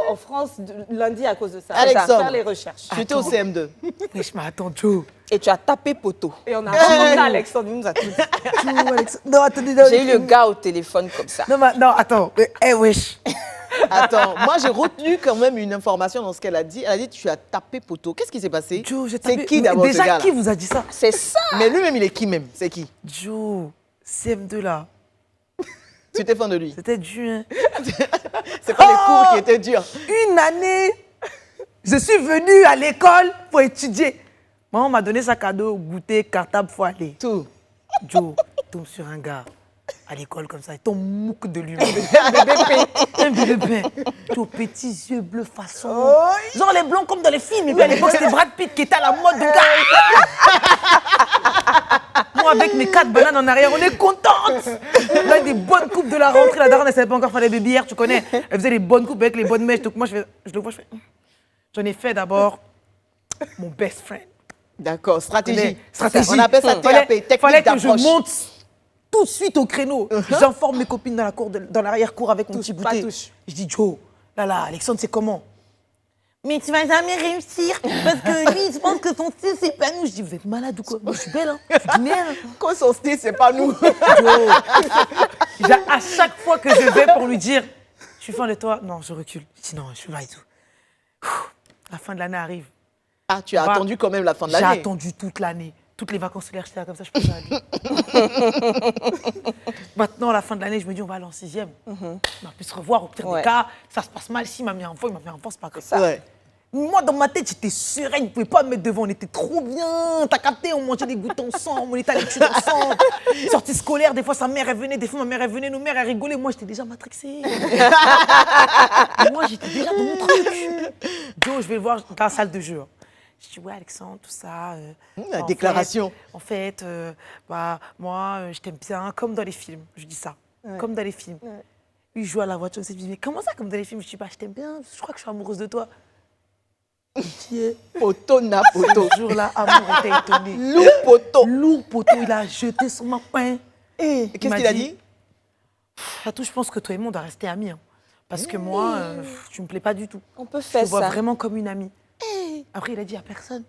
en France lundi à cause de ça. Alexandre. Faire les recherches. Tu étais au CM2. Wesh, mais attends, Joe. Et tu as tapé poteau. Et on a rencontré Alexandre, il nous a tout dit. Joe, Alex. Non, attendez. J'ai eu le gars au téléphone comme ça. Non, attends. Wesh. Attends, moi j'ai retenu quand même une information dans ce qu'elle a dit. Elle a dit tu as tapé poteau. Qu'est-ce qui s'est passé? Joe, j'ai C'est tapé. qui d'abord ce Déjà, gars-là? qui vous a dit ça? C'est ça. Mais lui-même, il est qui même? C'est qui? Joe, CM2 là. Tu étais fan de lui? C'était dur, hein. C'est pas les cours qui étaient durs. Une année, je suis venue à l'école pour étudier. Maman m'a donné sa cadeau, goûter, cartable, faut aller. Tout. Joe, tombe sur un gars à l'école comme ça, il tombe mouque de lui. Un bébé pain. Joe, petits yeux bleus façon. Genre les blonds comme dans les films. Et puis à l'époque, c'était Brad Pitt qui était à la mode. Donc, moi, avec mes 4 bananes en arrière, on est contente. On a des bonnes coupes de la rentrée. La daronne, elle ne savait pas encore faire des babyères, tu connais. Elle faisait des bonnes coupes avec les bonnes mèches. Donc moi, je le vois, je fais. J'en ai fait d'abord mon best friend. D'accord, stratégie. Stratégie. On appelle ça TAP, technique Fallait que je d'approche. monte tout de suite au créneau. J'informe mes copines dans la cour, dans l'arrière-cour avec mon petit pas goûter. touche. Je dis, Joe, là, Alexandre, c'est comment? Mais tu vas jamais réussir parce que lui, je pense que son style, c'est pas nous. Je dis, vous êtes malade ou quoi? Moi, je suis belle, hein. Je suis guinéenne. Quand son style, c'est pas nous. Joe. À chaque fois que je vais pour lui dire, je suis fan de toi, non, je recule. Je dis, non, je suis là et tout. La fin de l'année arrive. Ah, tu as attendu quand même la fin de l'année. J'ai attendu toute l'année. Toutes les vacances scolaires, j'étais là comme ça, je peux pas aller. Maintenant, à la fin de l'année, je me dis, on va aller en 6e. On va plus se revoir au pire des cas. Ça se passe mal. S'il m'a mis enfant, il m'a mis enfant, c'est pas comme ça. Ouais. Moi, dans ma tête, j'étais sereine. Ils ne pouvaient pas me mettre devant. On était trop bien. T'as capté, on mangeait des gouttes ensemble. On était à l'étude ensemble. Sortie scolaire, des fois, sa mère, elle venait. Des fois, ma mère, elle venait. Nos mères, elles rigolaient. Moi, j'étais déjà matrixée. Moi, j'étais déjà dans mon truc. Joe, je vais le voir dans la salle de jeu. Je dis, ouais, Alexandre, tout ça. La déclaration. Moi, je t'aime bien, comme dans les films. Je dis ça, comme dans les films. Il joue à la voiture, il me dit, mais comment ça, comme dans les films? Je dis, bah, je t'aime bien, je crois que je suis amoureuse de toi. Poteau na poteau. Ce jour-là, amour était étonné. Lourd poteau. Lourd poteau, il a jeté son main. Et qu'est-ce m'a qu'il a dit? dit? Fatou, je pense que toi et moi, on doit rester amis. Hein. Parce que moi, tu me plais pas du tout. On peut Je faire te vois ça. vraiment comme une amie. Après, il a dit à personne.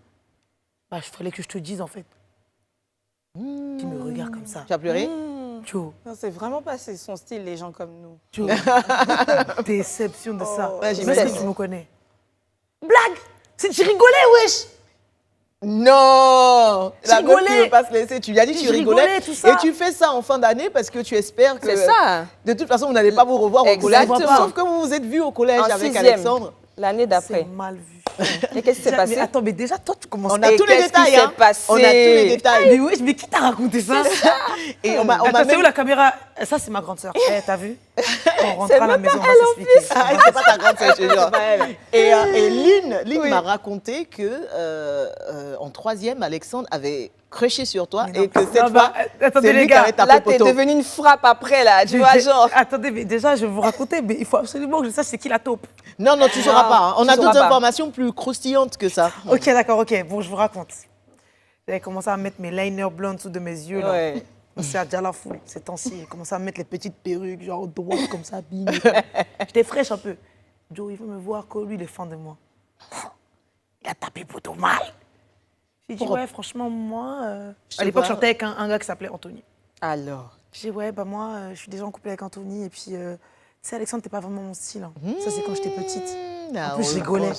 Bah, il fallait que je te dise, en fait. Tu me regardes comme ça. Tu as pleuré? Joe, Non, c'est vraiment pas son style, les gens comme nous. Joe. Déception de ça. Ouais, Est-ce j'imagine. que tu me connais? Blague! Tu rigolais, wesh! Non! Tu La meuf qui rigolais. veut pas se laisser. Tu lui as dit que tu Je rigolais. rigolais, tout ça. Et tu fais ça en fin d'année parce que tu espères que... C'est ça. De toute façon, vous n'allez pas vous revoir au collège. Exactement. Sauf que vous vous êtes vus au collège En avec 6e. Alexandre. L'année C'est d'après. mal vu. Et qu'est-ce qui s'est passé? Mais attends, mais déjà, toi, tu commences On a Et tous les qu'est-ce qui détails. s'est Hein. passé? On a tous les détails. Mais wesh, mais qui t'a raconté ça? Et on m'a Attends, c'est même... où la caméra? Ça, c'est ma grande sœur. T'as vu? On rentre C'est à la même maison, pas on va elle, en s'expliquer. Ah, c'est pas ta grande sœur, je te jure. Et Lynn m'a raconté que en 3e, Alexandre avait crushé sur toi Mais non. et que cette Non, bah, fois, attendez, c'est les lui qui gars, avait tapé Là, t'es poteau. devenue une frappe après, là. Tu vois, genre. Attendez, mais déjà, je vais vous raconter, mais il faut absolument que je sache c'est qui la taupe. Non, non, tu ne sauras pas. Hein. On tu a sauras d'autres pas. informations plus croustillantes que ça. Ok, d'accord, ok. Bon, je vous raconte. J'avais commencé à mettre mes liners blancs en dessous de mes yeux. Là. Ouais. C'est à déjà foule ces temps-ci. J'ai commencé à mettre les petites perruques, genre droites comme ça, bing. J'étais fraîche un peu. Joe, il veut me voir que lui, il est fan de moi. Il a tapé poteau mal. J'ai dit, ouais, franchement, moi. Je te À l'époque, je vois. sortais avec un gars qui s'appelait Anthony. Alors. J'ai dit, ouais, bah moi, je suis déjà en couple avec Anthony. Et puis, tu sais, Alexandre, t'es pas vraiment mon style. Hein. Ça, c'est quand j'étais petite. En plus, je rigolais.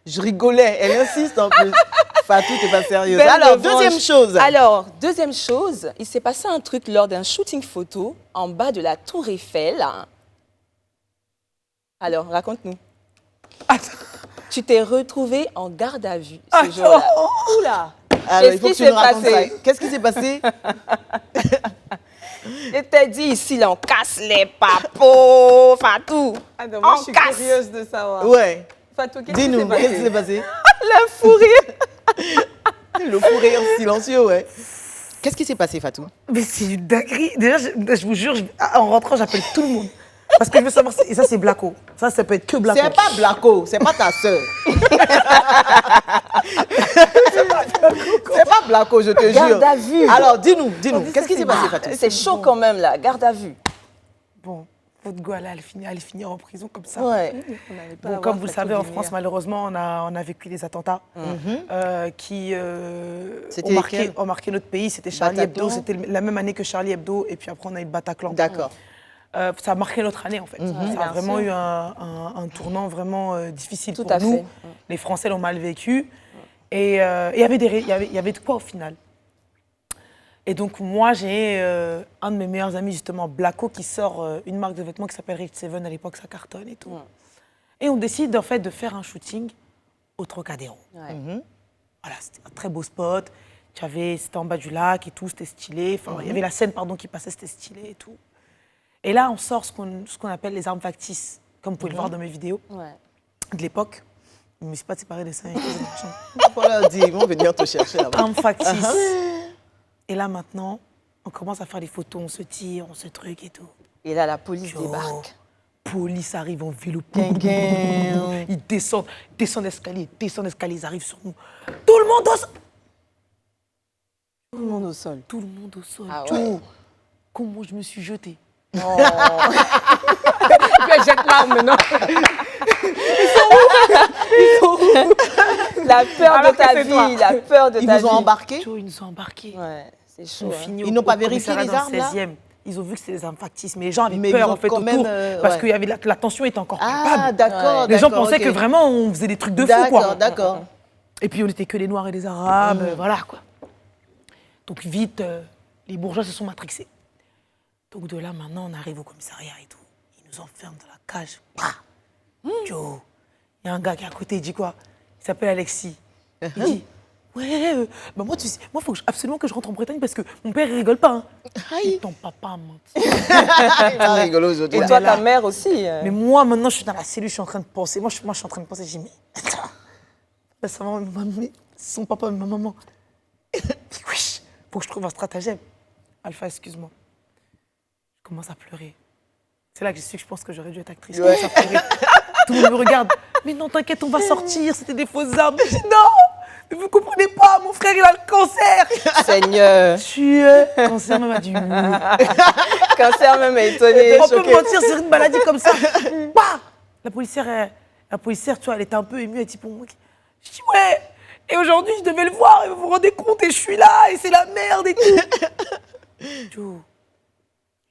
Je rigolais. Elle insiste en plus. Fatou, t'es pas sérieuse. Belle Alors, revanche. deuxième chose. Alors, deuxième chose, il s'est passé un truc lors d'un shooting photo en bas de la Tour Eiffel. Alors, raconte-nous. Tu t'es retrouvé en garde à vue ce jour-là. Oula! Alors, il Qu'est-ce faut qui que tu s'est nous racontes passé? ça. Qu'est-ce qui s'est passé? Je t'ai dit ici, là, on casse les papos, Fatou. Ah non, moi, On je suis casse. curieuse de savoir. Ouais. Fatou, qu'est-ce qui Dis-nous, s'est passé? qu'est-ce qui s'est passé? Le fou rire. Le fou rire silencieux, ouais. Qu'est-ce qui s'est passé, Fatou? Mais c'est une dinguerie. Déjà, je vous jure, en rentrant, j'appelle tout le monde. Parce que je veux savoir, et ça, c'est Blacko. Ça peut être que Blacko. C'est pas Blacko, c'est pas ta sœur. C'est pas Blacko, je te jure. Garde à vue. Alors, dis-nous, On dit qu'est-ce ça, qui s'est c'est passé, bon. Fatou? C'est chaud quand même, là. Garde à vue. Bon, votre go, là, elle finir en prison comme ça. Ouais. On n'allait pas Bon, avoir comme vous le Fatou savez, en Guinea. France, malheureusement, on a vécu des attentats qui C'était lesquels ont marqué notre pays. C'était Charlie Bataclan. Hebdo. C'était la même année que Charlie Hebdo. Et puis après, on a eu le Bataclan. D'accord. Ça a marqué notre année, en fait. Ça a vraiment eu un tournant vraiment difficile Tout pour à nous. fait. Les Français l'ont mal vécu. Et il y avait de quoi, au final. Et donc, moi, j'ai un de mes meilleurs amis, justement, Blacko, qui sort une marque de vêtements qui s'appelle Rich Seven. À l'époque, ça cartonne et tout. Et on décide, en fait, de faire un shooting au Trocadéro. Ouais. Voilà, c'était un très beau spot. C'était en bas du lac et tout, c'était stylé. Enfin, il y avait la scène, pardon, qui passait, c'était stylé et tout. Et là, on sort ce qu'on appelle les armes factices, comme vous pouvez le voir dans mes vidéos Ouais. de l'époque. Je ne me suis pas séparée des seins et tout, des machins. Voilà, dis, ils vont venir te chercher là-bas. Armes factices. Et là, maintenant, on commence à faire des photos, on se tire, on se truc et tout. Et là, la police Yo, débarque. Police arrive en vélo. Gang. Ils descendent l'escalier, ils arrivent sur nous. Tout le monde au sol. Tout le monde au sol. Tout le monde au sol. Ah Yo, ouais. comment je me suis jetée. Oh. Puis elle jette l'arme maintenant. La peur Alors de que ta c'est vie, toi. la peur de Ils ta vous ont vie. embarqué? Yo, ils nous ont embarqués. Ouais, c'est chaud. On hein. finit Ils au- n'ont pas au vérifié commissariat les dans le armes, là 16e. Ils ont vu que c'était des armes factices, mais les gens avaient Mais peur ils ont en fait quand autour, même, parce ouais. que la tension était encore Ah, palpable. d'accord. Les gens d'accord, pensaient ok. que vraiment on faisait des trucs de fou, D'accord, quoi. d'accord. Et puis on était que les Noirs et les Arabes, voilà quoi. Donc vite, les bourgeois se sont matrixés. Donc de là maintenant, on arrive au commissariat et tout. Ils nous enferment dans la cage. Yo, il y a un gars qui est à côté, il dit quoi? Il s'appelle Alexis. Il dit, ouais, bah moi, tu sais, moi, il faut absolument que je rentre en Bretagne parce que mon père, il rigole pas. Hein. Et ton papa a menti. C'est rigolo aujourd'hui. Et là. toi, là. ta mère aussi. Mais moi, maintenant, je suis dans la cellule, je suis en train de penser. Moi, je suis en train de penser, j'ai dit, mais attends, là, sa maman, mais son papa, ma maman. Puis, wesh, faut que je trouve un stratagème. Alpha, excuse-moi. Je commence à pleurer. C'est là que j'ai su que je pense que j'aurais dû être actrice. Je commence à pleurer. Tout le monde me regarde. Mais non, t'inquiète, on va sortir. C'était des fausses armes. Je dis, non, Mais vous comprenez pas, mon frère, il a le cancer. Seigneur. Cancer même a dit. Cancer même est étonné. On peut me mentir, c'est une maladie comme ça. Bah la policière, tu vois, elle était un peu émue, elle dit pour moi. Je dis ouais. Et aujourd'hui, je devais le voir, et vous vous rendez compte, et je suis là, et c'est la merde et tout. Joe,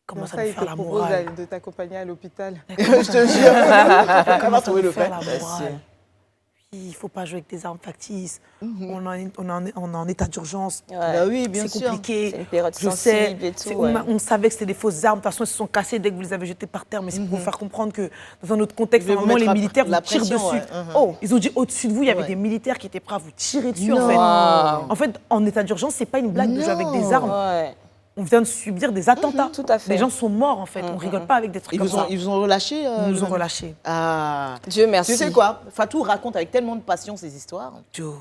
comment ça me fait la morale de t'accompagner à l'hôpital. Je te jure. Comment ça trouver me le fait fait. la morale. Il ne faut pas jouer avec des armes factices. On est en état d'urgence. Bah oui, bien C'est sûr. compliqué. C'est une période Je sais. sensible et tout, C'est- ouais. On savait que c'était des fausses armes. De toute façon, elles se sont cassées dès que vous les avez jetées par terre. Mais c'est pour vous faire comprendre que dans un autre contexte, Ils voulaient vous normalement, les mettre militaires la vous tirent pression, dessus. ouais. Oh, ils ont dit au-dessus de vous, il y avait Ouais. des militaires qui étaient prêts à vous tirer dessus, Non. en fait. Wow. En fait, en état d'urgence, c'est pas une blague de jouer avec des armes. Ouais. On vient de subir des attentats. Tout à fait. Les gens sont morts, en fait. On rigole pas avec des trucs Ils comme vous ont, ça. ils vous ont relâché Ils nous ont le- relâchés. Ah. Dieu merci. Tu sais quoi? Fatou raconte avec tellement de passion ces histoires Joe.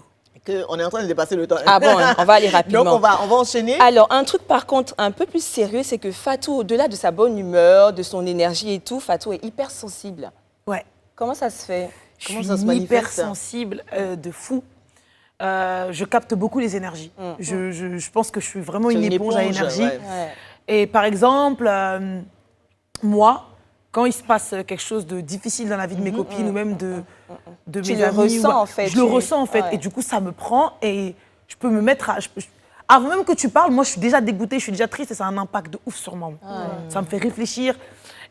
qu'on est en train de dépasser le temps. Ah bon, on va aller rapidement. Donc on va enchaîner. Alors, un truc par contre un peu plus sérieux, c'est que Fatou, au-delà de sa bonne humeur, de son énergie et tout, Fatou est hypersensible. Ouais. Comment ça se fait? Comment Je ça suis se manifeste? hypersensible de fou. Je capte beaucoup les énergies. Je pense que je suis vraiment C'est une une éponge à éponge, énergie. ouais. Ouais. Et par exemple, moi, quand il se passe quelque chose de difficile dans la vie de mes copines ou même de Tu mes le amis, ressens, en fait. Je le ressens en fait. Ouais. Et du coup, ça me prend et je peux me mettre à... Avant même que tu parles, moi, je suis déjà dégoûtée, je suis déjà triste et ça a un impact de ouf sur moi. Ça me fait réfléchir.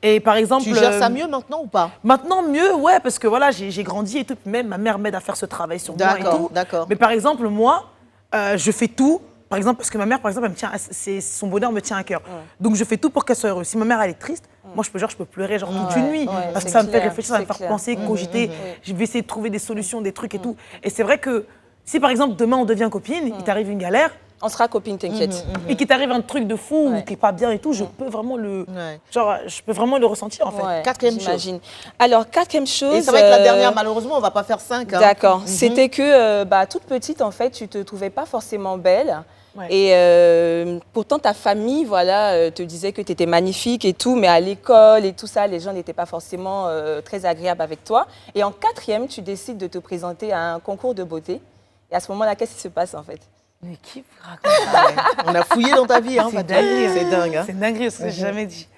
Et par exemple... Tu gères ça mieux maintenant ou pas? Maintenant, mieux, ouais, parce que voilà, j'ai grandi et tout. Puis même ma mère m'aide à faire ce travail sur moi et D'accord, tout. d'accord. Mais par exemple, moi, je fais tout. Par exemple, parce que ma mère, par exemple, elle me tient, son bonheur me tient à cœur. Donc je fais tout pour qu'elle soit heureuse. Si ma mère elle est triste, moi je peux pleurer genre toute une nuit parce que c'est ça me fait clair, réfléchir, ça me c'est fait clair. penser, cogiter. Je vais essayer de trouver des solutions, des trucs et tout. Et c'est vrai que si par exemple demain on devient copine, il t'arrive une galère On sera copines, t'inquiète. et qu'il t'arrive un truc de fou Ouais. ou t'es pas bien et tout, je peux vraiment le, Ouais. genre je peux vraiment le ressentir en fait. Ouais, Quatrième chose. j'imagine. Alors, quatrième chose... Et c'est vrai que la dernière, malheureusement, on va pas faire 5. D'accord. C'était que, toute petite, en fait, tu te trouvais pas forcément belle. Ouais. Et pourtant, ta famille, voilà, te disait que tu étais magnifique et tout, mais à l'école et tout ça, les gens n'étaient pas forcément très agréables avec toi. Et en quatrième, tu décides de te présenter à un concours de beauté. Et à ce moment-là, qu'est-ce qui se passe, en fait? Mais qui raconte On a fouillé dans ta vie, hein, C'est Fatou. dingue. C'est dingue. Hein. C'est une dinguerie, ce que j'ai jamais dit.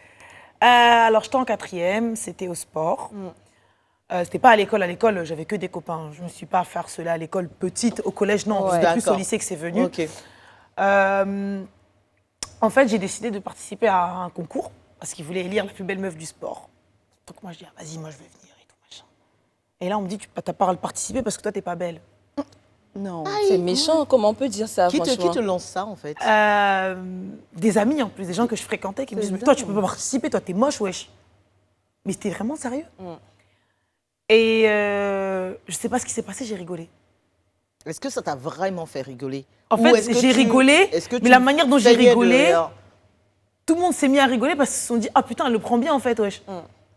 Alors, j'étais en quatrième, c'était au sport. C'était pas à l'école. À l'école, j'avais que des copains. Je me suis pas fait harceler à l'école petite. Au collège, non. Ouais. C'était plus D'accord. au lycée que c'est venu. Ok. En fait, j'ai décidé de participer à un concours parce qu'ils voulaient élire la plus belle meuf du sport. Donc moi, je dis, ah, vas-y, moi, je vais venir et tout, machin. Et là, on me dit, tu n'as pas à participer parce que toi, t'es pas belle. Non. C'est méchant, comment on peut dire ça, Qui franchement? te lance ça, en fait? Des amis, en plus, des gens que je fréquentais qui me disent, mais toi, tu peux pas participer, toi, t'es moche, wesh. Mais c'était vraiment sérieux. Et je sais pas ce qui s'est passé, j'ai rigolé. Est-ce que ça t'a vraiment fait rigoler? En Ou fait, est-ce que j'ai tu- rigolé, est-ce que mais tu la manière dont j'ai saignais de rigolé, rire? tout le monde s'est mis à rigoler parce qu'ils se sont dit, ah putain, elle le prend bien en fait, wesh.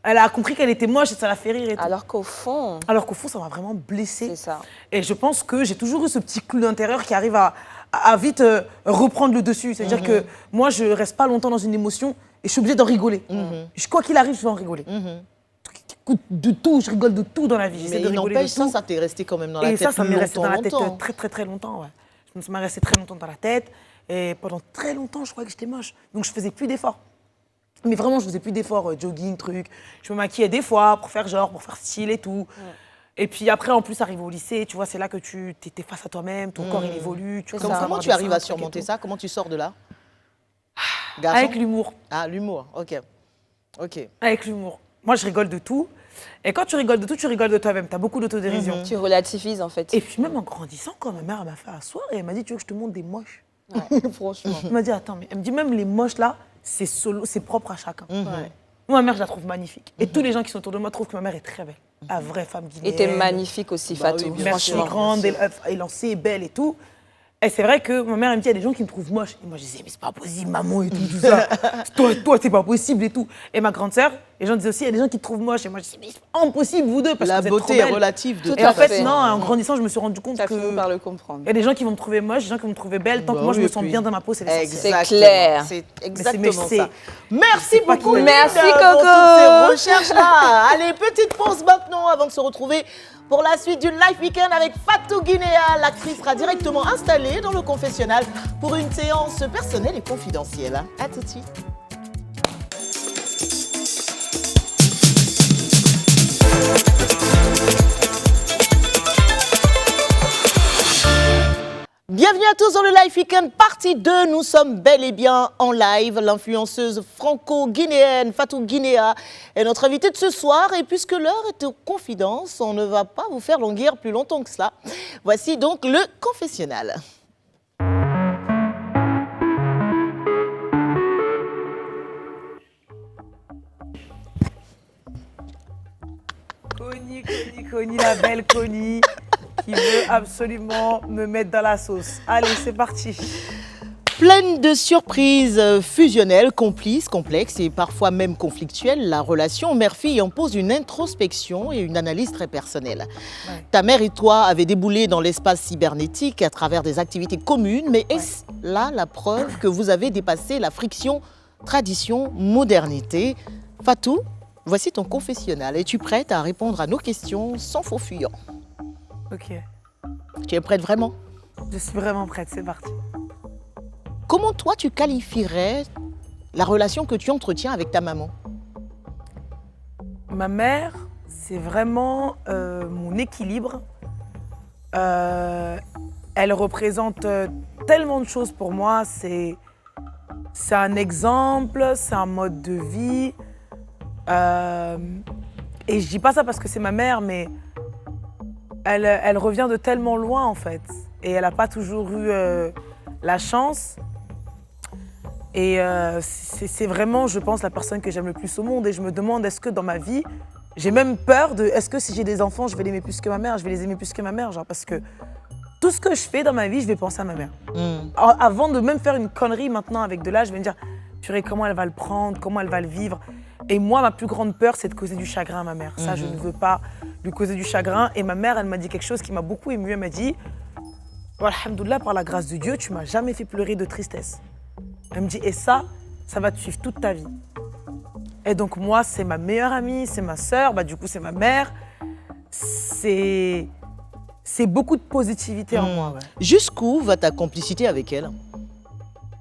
Elle a compris qu'elle était moche et ça l'a fait rire et tout. Alors qu'au fond, Alors qu'au fond, ça m'a vraiment blessée. c'est ça. Et je pense que j'ai toujours eu ce petit clou d'intérieur qui arrive à vite reprendre le dessus. C'est-à-dire que moi, je reste pas longtemps dans une émotion et je suis obligée d'en rigoler. Quoi qu'il arrive, je vais en rigoler. De tout, je rigole de tout dans la vie. J'essaie Mais de il rigoler n'empêche, de tout. ça t'est resté quand même dans la Et tête ça m'est resté dans la tête longtemps. très, très, très longtemps. Ouais. Ça m'est resté très longtemps dans la tête. Et pendant très longtemps, je croyais que j'étais moche. Donc, je faisais plus d'efforts. Mais vraiment, je faisais plus d'efforts, jogging, truc. Je me maquillais des fois pour faire genre, pour faire style et tout. Et puis après, en plus, arrivé au lycée, tu vois, c'est là que tu étais face à toi-même, ton corps, il évolue. Tu commences à Comment avoir tu des arrives seins, à trucs et surmonter tout. ça? Comment tu sors de là? Garçon? Avec l'humour. Ah, l'humour, ok. Ok. Avec l'humour. Moi, je rigole de tout. Et quand tu rigoles de tout, tu rigoles de toi-même. Tu as beaucoup d'autodérision. Tu relativises, en fait. Et puis même en grandissant, quand ma mère elle m'a fait asseoir et elle m'a dit, tu veux que je te montre des moches? Franchement. Elle m'a dit, attends, mais elle me dit, même les moches là, c'est solo, c'est propre à chacun. Moi, ma mère, je la trouve magnifique. Et tous les gens qui sont autour de moi trouvent que ma mère est très belle. La vraie femme guinéenne. Et t'es magnifique aussi, Bah Fatou. oui, bien Merci, sûr. grande, élancée, belle et tout. Et c'est vrai que ma mère, elle me dit, il y a des gens qui me trouvent moche. Et moi, je disais, mais c'est pas possible, maman, et tout ça. toi, c'est pas possible et tout. Et ma grande sœur, les gens disaient aussi, il y a des gens qui te trouvent moche. Et moi, je disais, mais c'est impossible, vous deux, parce La que vous êtes beauté trop est belles. relative de Tout Et à en fait, fait. non, en grandissant, je me suis rendu compte T'as fini que par le comprendre. il y a des gens qui vont me trouver moche, des gens qui vont me trouver belle. Tant que Bah moi, je oui, me et sens puis- bien dans ma peau, c'est l'essentiel. Exactement. clair. C'est mais exactement c'est- ça. Merci pas beaucoup, qui- Merci, Lynn, Coco. pour toutes ces recherches-là. Allez, petite pause maintenant avant de se retrouver Pour la suite du Live Weekend avec Fatou Guinea, l'actrice sera directement installée dans le confessionnal pour une séance personnelle et confidentielle. À tout de suite. Bienvenue à tous dans le Live Weekend, partie 2. Nous sommes bel et bien en live. L'influenceuse franco-guinéenne Fatou Guinea est notre invitée de ce soir. Et puisque l'heure est aux confidences, on ne va pas vous faire languir plus longtemps que cela. Voici donc le confessionnal. Connie, la belle Connie, qui veut absolument me mettre dans la sauce. Allez, c'est parti. Pleine de surprises fusionnelles, complices, complexes et parfois même conflictuelles, la relation mère-fille impose une introspection et une analyse très personnelle. Ouais. Ta mère et toi avez déboulé dans l'espace cybernétique à travers des activités communes, mais est-ce là la preuve que vous avez dépassé la friction tradition-modernité? Fatou, voici ton confessionnal. Es-tu prête à répondre à nos questions sans faux fuyant? Ok. Tu es prête vraiment? Je suis vraiment prête, c'est parti. Comment toi tu qualifierais la relation que tu entretiens avec ta maman? Ma mère, c'est vraiment mon équilibre. Elle représente tellement de choses pour moi. C'est un exemple, c'est un mode de vie. Et je dis pas ça parce que c'est ma mère, mais elle revient de tellement loin en fait. Et elle n'a pas toujours eu la chance. Et c'est vraiment, je pense, la personne que j'aime le plus au monde. Et je me demande, est-ce que dans ma vie, j'ai même peur de, est-ce que si j'ai des enfants, je vais l'aimer plus que ma mère, je vais les aimer plus que ma mère, genre, parce que tout ce que je fais dans ma vie, je vais penser à ma mère. Avant de même faire une connerie maintenant avec de l'âge, je vais me dire, purée, comment elle va le prendre, comment elle va le vivre. Et moi, ma plus grande peur, c'est de causer du chagrin à ma mère. Ça, je ne veux pas lui causer du chagrin. Et ma mère, elle m'a dit quelque chose qui m'a beaucoup émue. Elle m'a dit, alhamdoulilah, par la grâce de Dieu, tu m'as jamais fait pleurer de tristesse. Elle me dit, et ça va te suivre toute ta vie. Et donc moi, c'est ma meilleure amie, c'est ma sœur, du coup, c'est ma mère. C'est beaucoup de positivité en moi. Ouais. Jusqu'où va ta complicité avec elle?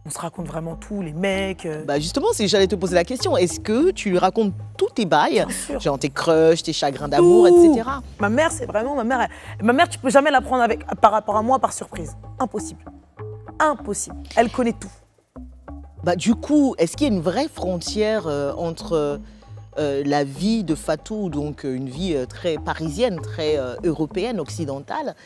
On se raconte vraiment tout, les mecs. Justement, si j'allais te poser la question, est-ce que tu lui racontes tous tes bails? Genre tes crushs, tes chagrins d'amour, etc. Ma mère, c'est vraiment ma mère. Ma mère, tu peux jamais la prendre par rapport à moi par surprise. Impossible. Impossible. Elle connaît tout. Du coup, est-ce qu'il y a une vraie frontière entre la vie de Fatou, donc une vie très parisienne, très européenne, occidentale,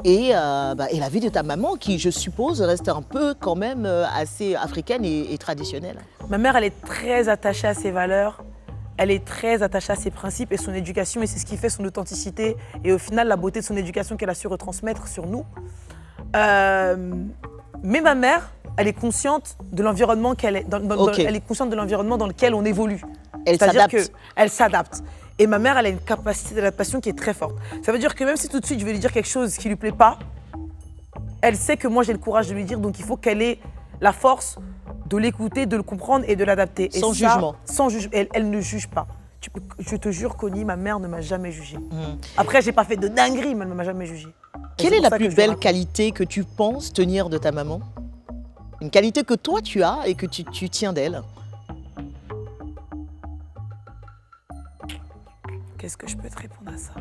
et la vie de ta maman, qui, je suppose, reste un peu quand même assez africaine et traditionnelle? Ma mère, elle est très attachée à ses valeurs, elle est très attachée à ses principes et son éducation, et c'est ce qui fait son authenticité, et au final, la beauté de son éducation qu'elle a su retransmettre sur nous. Mais ma mère, elle est consciente de l'environnement elle est consciente de l'environnement dans lequel on évolue. Elle s'adapte. Elle s'adapte. Et ma mère, elle a une capacité d'adaptation qui est très forte. Ça veut dire que même si tout de suite je vais lui dire quelque chose qui lui plaît pas, elle sait que moi j'ai le courage de lui dire, donc il faut qu'elle ait la force de l'écouter, de le comprendre et de l'adapter. Sans jugement. Sans jugement. Elle ne juge pas. Je te jure, Connie, ma mère ne m'a jamais jugée. Après, j'ai pas fait de dinguerie, mais elle ne m'a jamais jugée. Quelle est la plus belle qualité que tu penses tenir de ta maman? Une qualité que toi tu as et que tu tiens d'elle? Qu'est-ce que je peux te répondre à ça?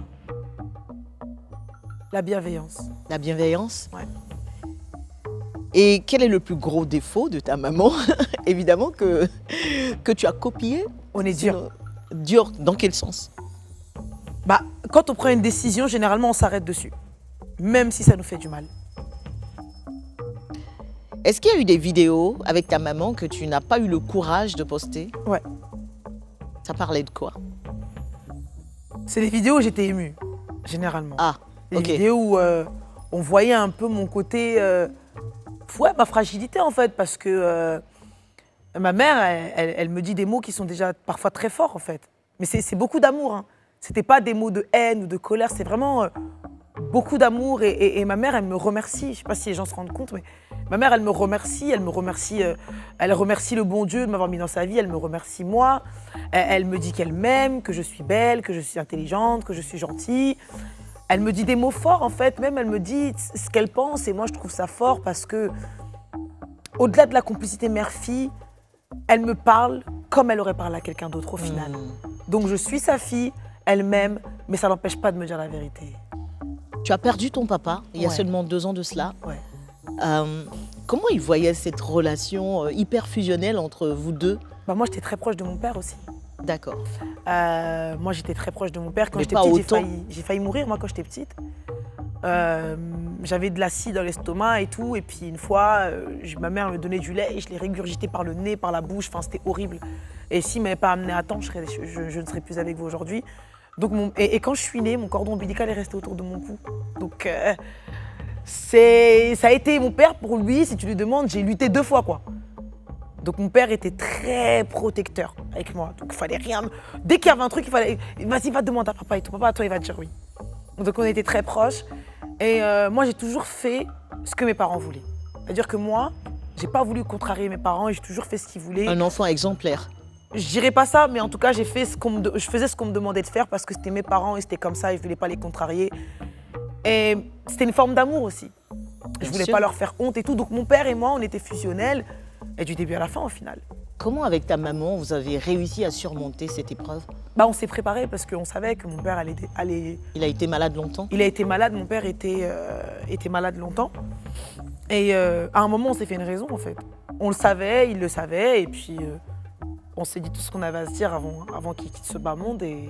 La bienveillance. La bienveillance? Ouais. Et quel est le plus gros défaut de ta maman? Évidemment que tu as copié. On est dur. Dur, dans quel sens? Quand on prend une décision, généralement on s'arrête dessus. Même si ça nous fait du mal. Est-ce qu'il y a eu des vidéos avec ta maman que tu n'as pas eu le courage de poster? Ouais. Ça parlait de quoi? C'est des vidéos où j'étais émue, généralement. Ah, des vidéos où on voyait un peu mon côté... ma fragilité en fait, parce que ma mère, elle me dit des mots qui sont déjà parfois très forts en fait. Mais c'est beaucoup d'amour. Hein. C'était pas des mots de haine ou de colère, c'est vraiment beaucoup d'amour. Et ma mère, elle me remercie. Je sais pas si les gens se rendent compte, mais ma mère, elle remercie le bon Dieu de m'avoir mis dans sa vie, elle me remercie moi. Elle me dit qu'elle m'aime, que je suis belle, que je suis intelligente, que je suis gentille. Elle me dit des mots forts, en fait. Même, elle me dit ce qu'elle pense. Et moi, je trouve ça fort parce que, au-delà de la complicité mère-fille, elle me parle comme elle aurait parlé à quelqu'un d'autre, au final. Donc, je suis sa fille, elle m'aime, mais ça n'empêche pas de me dire la vérité. Tu as perdu ton papa il y a Ouais. seulement 2 ans de cela. Ouais. Comment il voyait cette relation hyper fusionnelle entre vous deux? Bah, moi, j'étais très proche de mon père aussi. D'accord. Moi, j'étais très proche de mon père. Quand Mais j'étais pas petite, autant. j'ai failli mourir, moi, quand j'étais petite. J'avais de l'acide dans l'estomac et tout. Et puis, une fois, ma mère me donnait du lait et je l'ai régurgité par le nez, par la bouche. Enfin, c'était horrible. Et s'il ne m'avait pas amené à temps, je ne serais plus avec vous aujourd'hui. Donc, et quand je suis née, mon cordon ombilical est resté autour de mon cou. Donc, ça a été mon père, pour lui, si tu lui demandes, j'ai lutté 2 fois, quoi. Donc mon père était très protecteur avec moi. Donc il fallait rien. Dès qu'il y avait un truc, il fallait. Vas-y, va demander à papa et tout. Papa, toi, il va te dire oui. Donc on était très proches. Et moi, j'ai toujours fait ce que mes parents voulaient. C'est-à-dire que moi, j'ai pas voulu contrarier mes parents et j'ai toujours fait ce qu'ils voulaient. Un enfant exemplaire. Je dirais pas ça, mais en tout cas, je faisais ce qu'on me demandait de faire parce que c'était mes parents et c'était comme ça et je voulais pas les contrarier. Et c'était une forme d'amour aussi. Je voulais sûr. pas leur faire honte et tout. Donc mon père et moi, on était fusionnels. Et du début à la fin, au final. Comment, avec ta maman, vous avez réussi à surmonter cette épreuve? Bah, on s'est préparé parce qu'on savait que mon père allait. Il a été malade longtemps? Il a été malade, mon père était malade longtemps. Et à un moment, on s'est fait une raison, en fait. On le savait, il le savait, et puis on s'est dit tout ce qu'on avait à se dire avant qu'il quitte ce bas monde. Et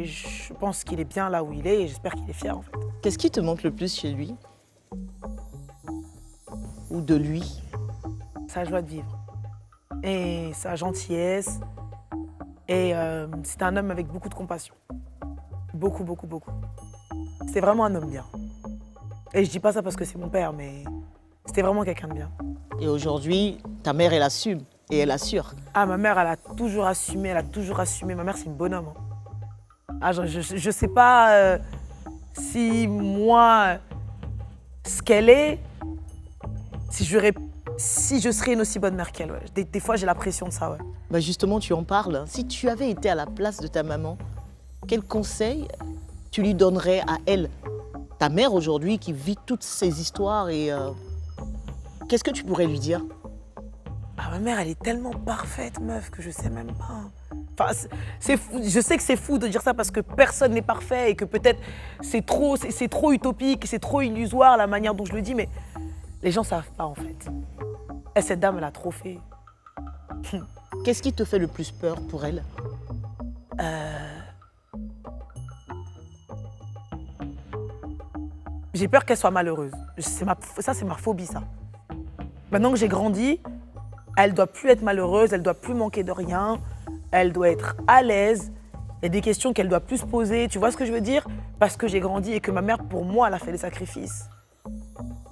je pense qu'il est bien là où il est, et j'espère qu'il est fier, en fait. Qu'est-ce qui te manque le plus chez lui? Ou de lui? Sa joie de vivre. Et sa gentillesse. Et c'était un homme avec beaucoup de compassion. Beaucoup, beaucoup, beaucoup. C'était vraiment un homme bien. Et je dis pas ça parce que c'est mon père, mais c'était vraiment quelqu'un de bien. Et aujourd'hui, ta mère, elle assume et elle assure. Ah, ma mère, elle a toujours assumé, elle a toujours assumé. Ma mère, c'est une bonhomme. Hein. Ah, je sais pas si moi, ce qu'elle est, si je serais une aussi bonne mère qu'elle. Ouais. Des fois, j'ai la pression de ça, ouais. Bah justement, tu en parles. Si tu avais été à la place de ta maman, quel conseil tu lui donnerais à elle, ta mère aujourd'hui qui vit toutes ces histoires et qu'est-ce que tu pourrais lui dire? Ah, ma mère, elle est tellement parfaite, meuf, que je sais même pas. Enfin, c'est fou. Je sais que c'est fou de dire ça parce que personne n'est parfait et que peut-être c'est trop utopique, c'est trop illusoire la manière dont je le dis, mais les gens savent pas en fait. Et cette dame, elle a trop fait. Qu'est-ce qui te fait le plus peur pour elle? J'ai peur qu'elle soit malheureuse. Ça, c'est ma phobie, ça. Maintenant que j'ai grandi, elle doit plus être malheureuse, elle doit plus manquer de rien, elle doit être à l'aise. Il y a des questions qu'elle doit plus se poser. Tu vois ce que je veux dire? Parce que j'ai grandi et que ma mère, pour moi, elle a fait des sacrifices.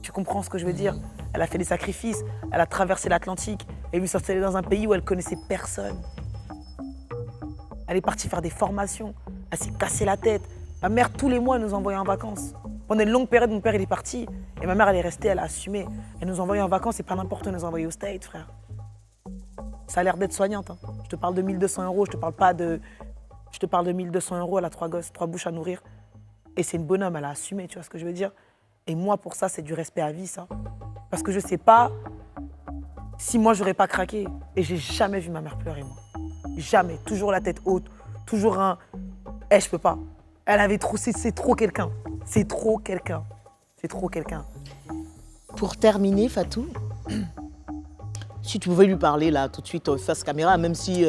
Tu comprends ce que je veux dire? Elle a fait des sacrifices, elle a traversé l'Atlantique, elle est venue s'installer dans un pays où elle connaissait personne. Elle est partie faire des formations, elle s'est cassée la tête. Ma mère, tous les mois, elle nous envoyait en vacances. Pendant une longue période, mon père, il est parti. Et ma mère, elle est restée, elle a assumé. Elle nous envoyait en vacances et pas n'importe où, elle nous envoyait aux States, frère. Ça a l'air d'être soignante. Hein. Je te parle de 1 200 €, je te parle de 1 200 €, elle a 3 gosses, 3 bouches à nourrir. Et c'est une bonhomme, elle a assumé, tu vois ce que je veux dire? Et moi, pour ça, c'est du respect à vie, ça. Parce que je sais pas si moi, j'aurais pas craqué. Et j'ai jamais vu ma mère pleurer, moi. Jamais. Toujours la tête haute. Toujours un... je peux pas. Elle avait trop... C'est trop quelqu'un. C'est trop quelqu'un. C'est trop quelqu'un. Pour terminer, Fatou, si tu pouvais lui parler là tout de suite face caméra, même si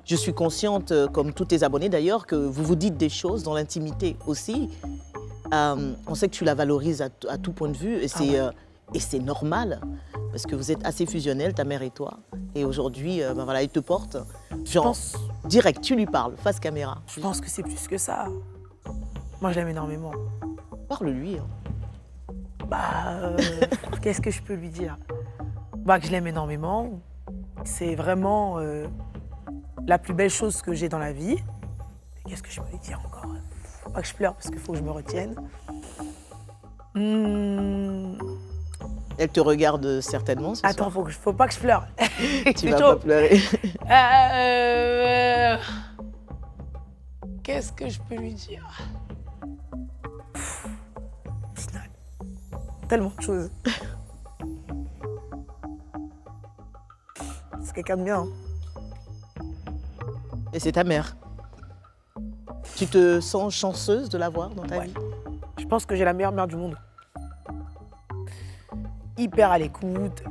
je suis consciente, comme tous tes abonnés d'ailleurs, que vous vous dites des choses dans l'intimité aussi. On sait que tu la valorises à tout point de vue et c'est normal parce que vous êtes assez fusionnels, ta mère et toi. Et aujourd'hui, ben voilà, elle te porte. Genre, direct, tu lui parles, face caméra. Je pense que c'est plus que ça. Moi, je l'aime énormément. Parle-lui. Hein. Bah, qu'est-ce que je peux lui dire? Bah, que je l'aime énormément. C'est vraiment la plus belle chose que j'ai dans la vie. Et qu'est-ce que je peux lui dire encore? Faut pas que je pleure parce qu'il faut que je me retienne. Elle te regarde certainement ce Attends, soir. faut pas que je pleure. Tu vas pas pleurer. Qu'est-ce que je peux lui dire? tellement de choses. C'est quelqu'un de bien. Et c'est ta mère. Tu te sens chanceuse de l'avoir dans ta vie? Je pense que j'ai la meilleure mère du monde. Hyper à l'écoute,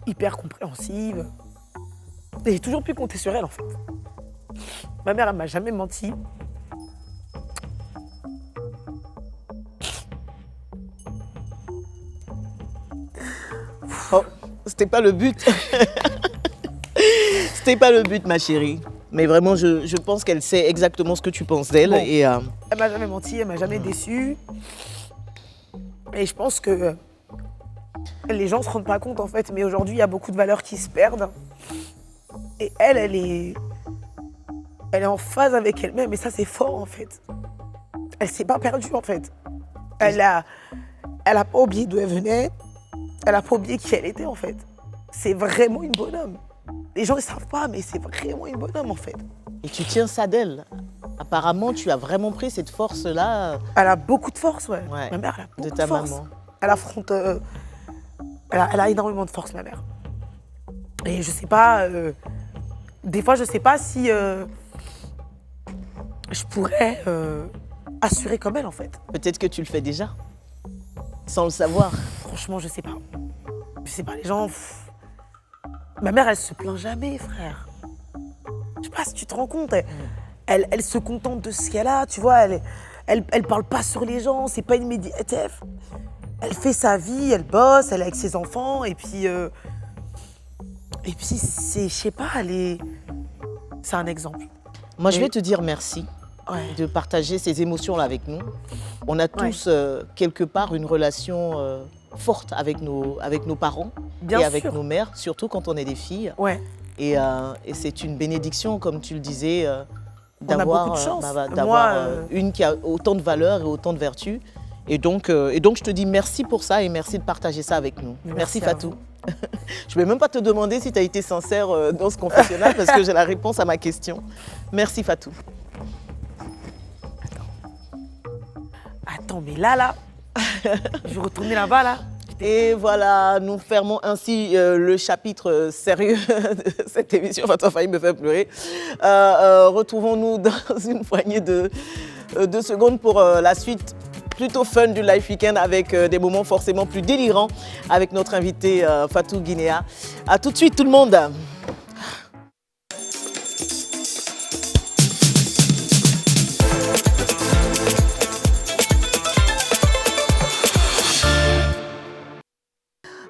hyper compréhensive. Et j'ai toujours pu compter sur elle, en fait. Ma mère, elle m'a jamais menti. Oh, c'était pas le but. C'était pas le but, ma chérie. Mais vraiment, je pense qu'elle sait exactement ce que tu penses d'elle. Bon. Et Elle m'a jamais menti, elle m'a jamais déçue. Et je pense que les gens se rendent pas compte, en fait. Mais aujourd'hui, il y a beaucoup de valeurs qui se perdent. Et elle est en phase avec elle-même. Et ça, c'est fort, en fait. Elle s'est pas perdue, en fait. Elle a pas oublié d'où elle venait. Elle a pas oublié qui elle était, en fait. C'est vraiment une bonhomme. Les gens ne savent pas, mais c'est vraiment une bonhomme, en fait. et tu tiens ça d'elle. Apparemment, tu as vraiment pris cette force-là Elle a beaucoup de force, ouais. Ouais, Ma mère, elle a beaucoup de de ta force. maman. Elle affronte... elle a énormément de force, ma mère. Et je sais pas... des fois, je sais pas si je pourrais assurer comme elle, en fait. Peut-être que tu le fais déjà, sans le savoir. Franchement, je sais pas. Je sais pas, les gens... Ma mère, elle se plaint jamais, frère. Je sais pas si tu te rends compte. Elle se contente de ce qu'elle a, tu vois. Elle parle pas sur les gens, c'est pas une médiatrice. Elle fait sa vie, elle bosse, elle est avec ses enfants, et puis c'est, je sais pas, c'est un exemple. Moi, je Mais- vais te dire merci Ouais. de partager ces émotions-là avec nous. On a tous, quelque part, une relation forte avec nos parents Bien et avec sûr. nos mères, surtout quand on est des filles. Ouais. Et c'est une bénédiction, comme tu le disais, On a d'avoir beaucoup de chance. d'avoir, Moi, une qui a autant de valeurs et autant de vertus. Et donc, je te dis merci pour ça et merci de partager ça avec nous. Merci à Fatou. vous. Je ne vais même pas te demander si tu as été sincère dans ce confessionnal parce que j'ai la réponse à ma question. Merci Fatou. Attends, mais là, je vais retourner là-bas, là. Et voilà, nous fermons ainsi le chapitre sérieux de cette émission. Enfin, tu as failli me faire pleurer. Retrouvons-nous dans une poignée de secondes pour la suite plutôt fun du Life Weekend avec des moments forcément plus délirants avec notre invité Fatou Guinéa. A tout de suite tout le monde.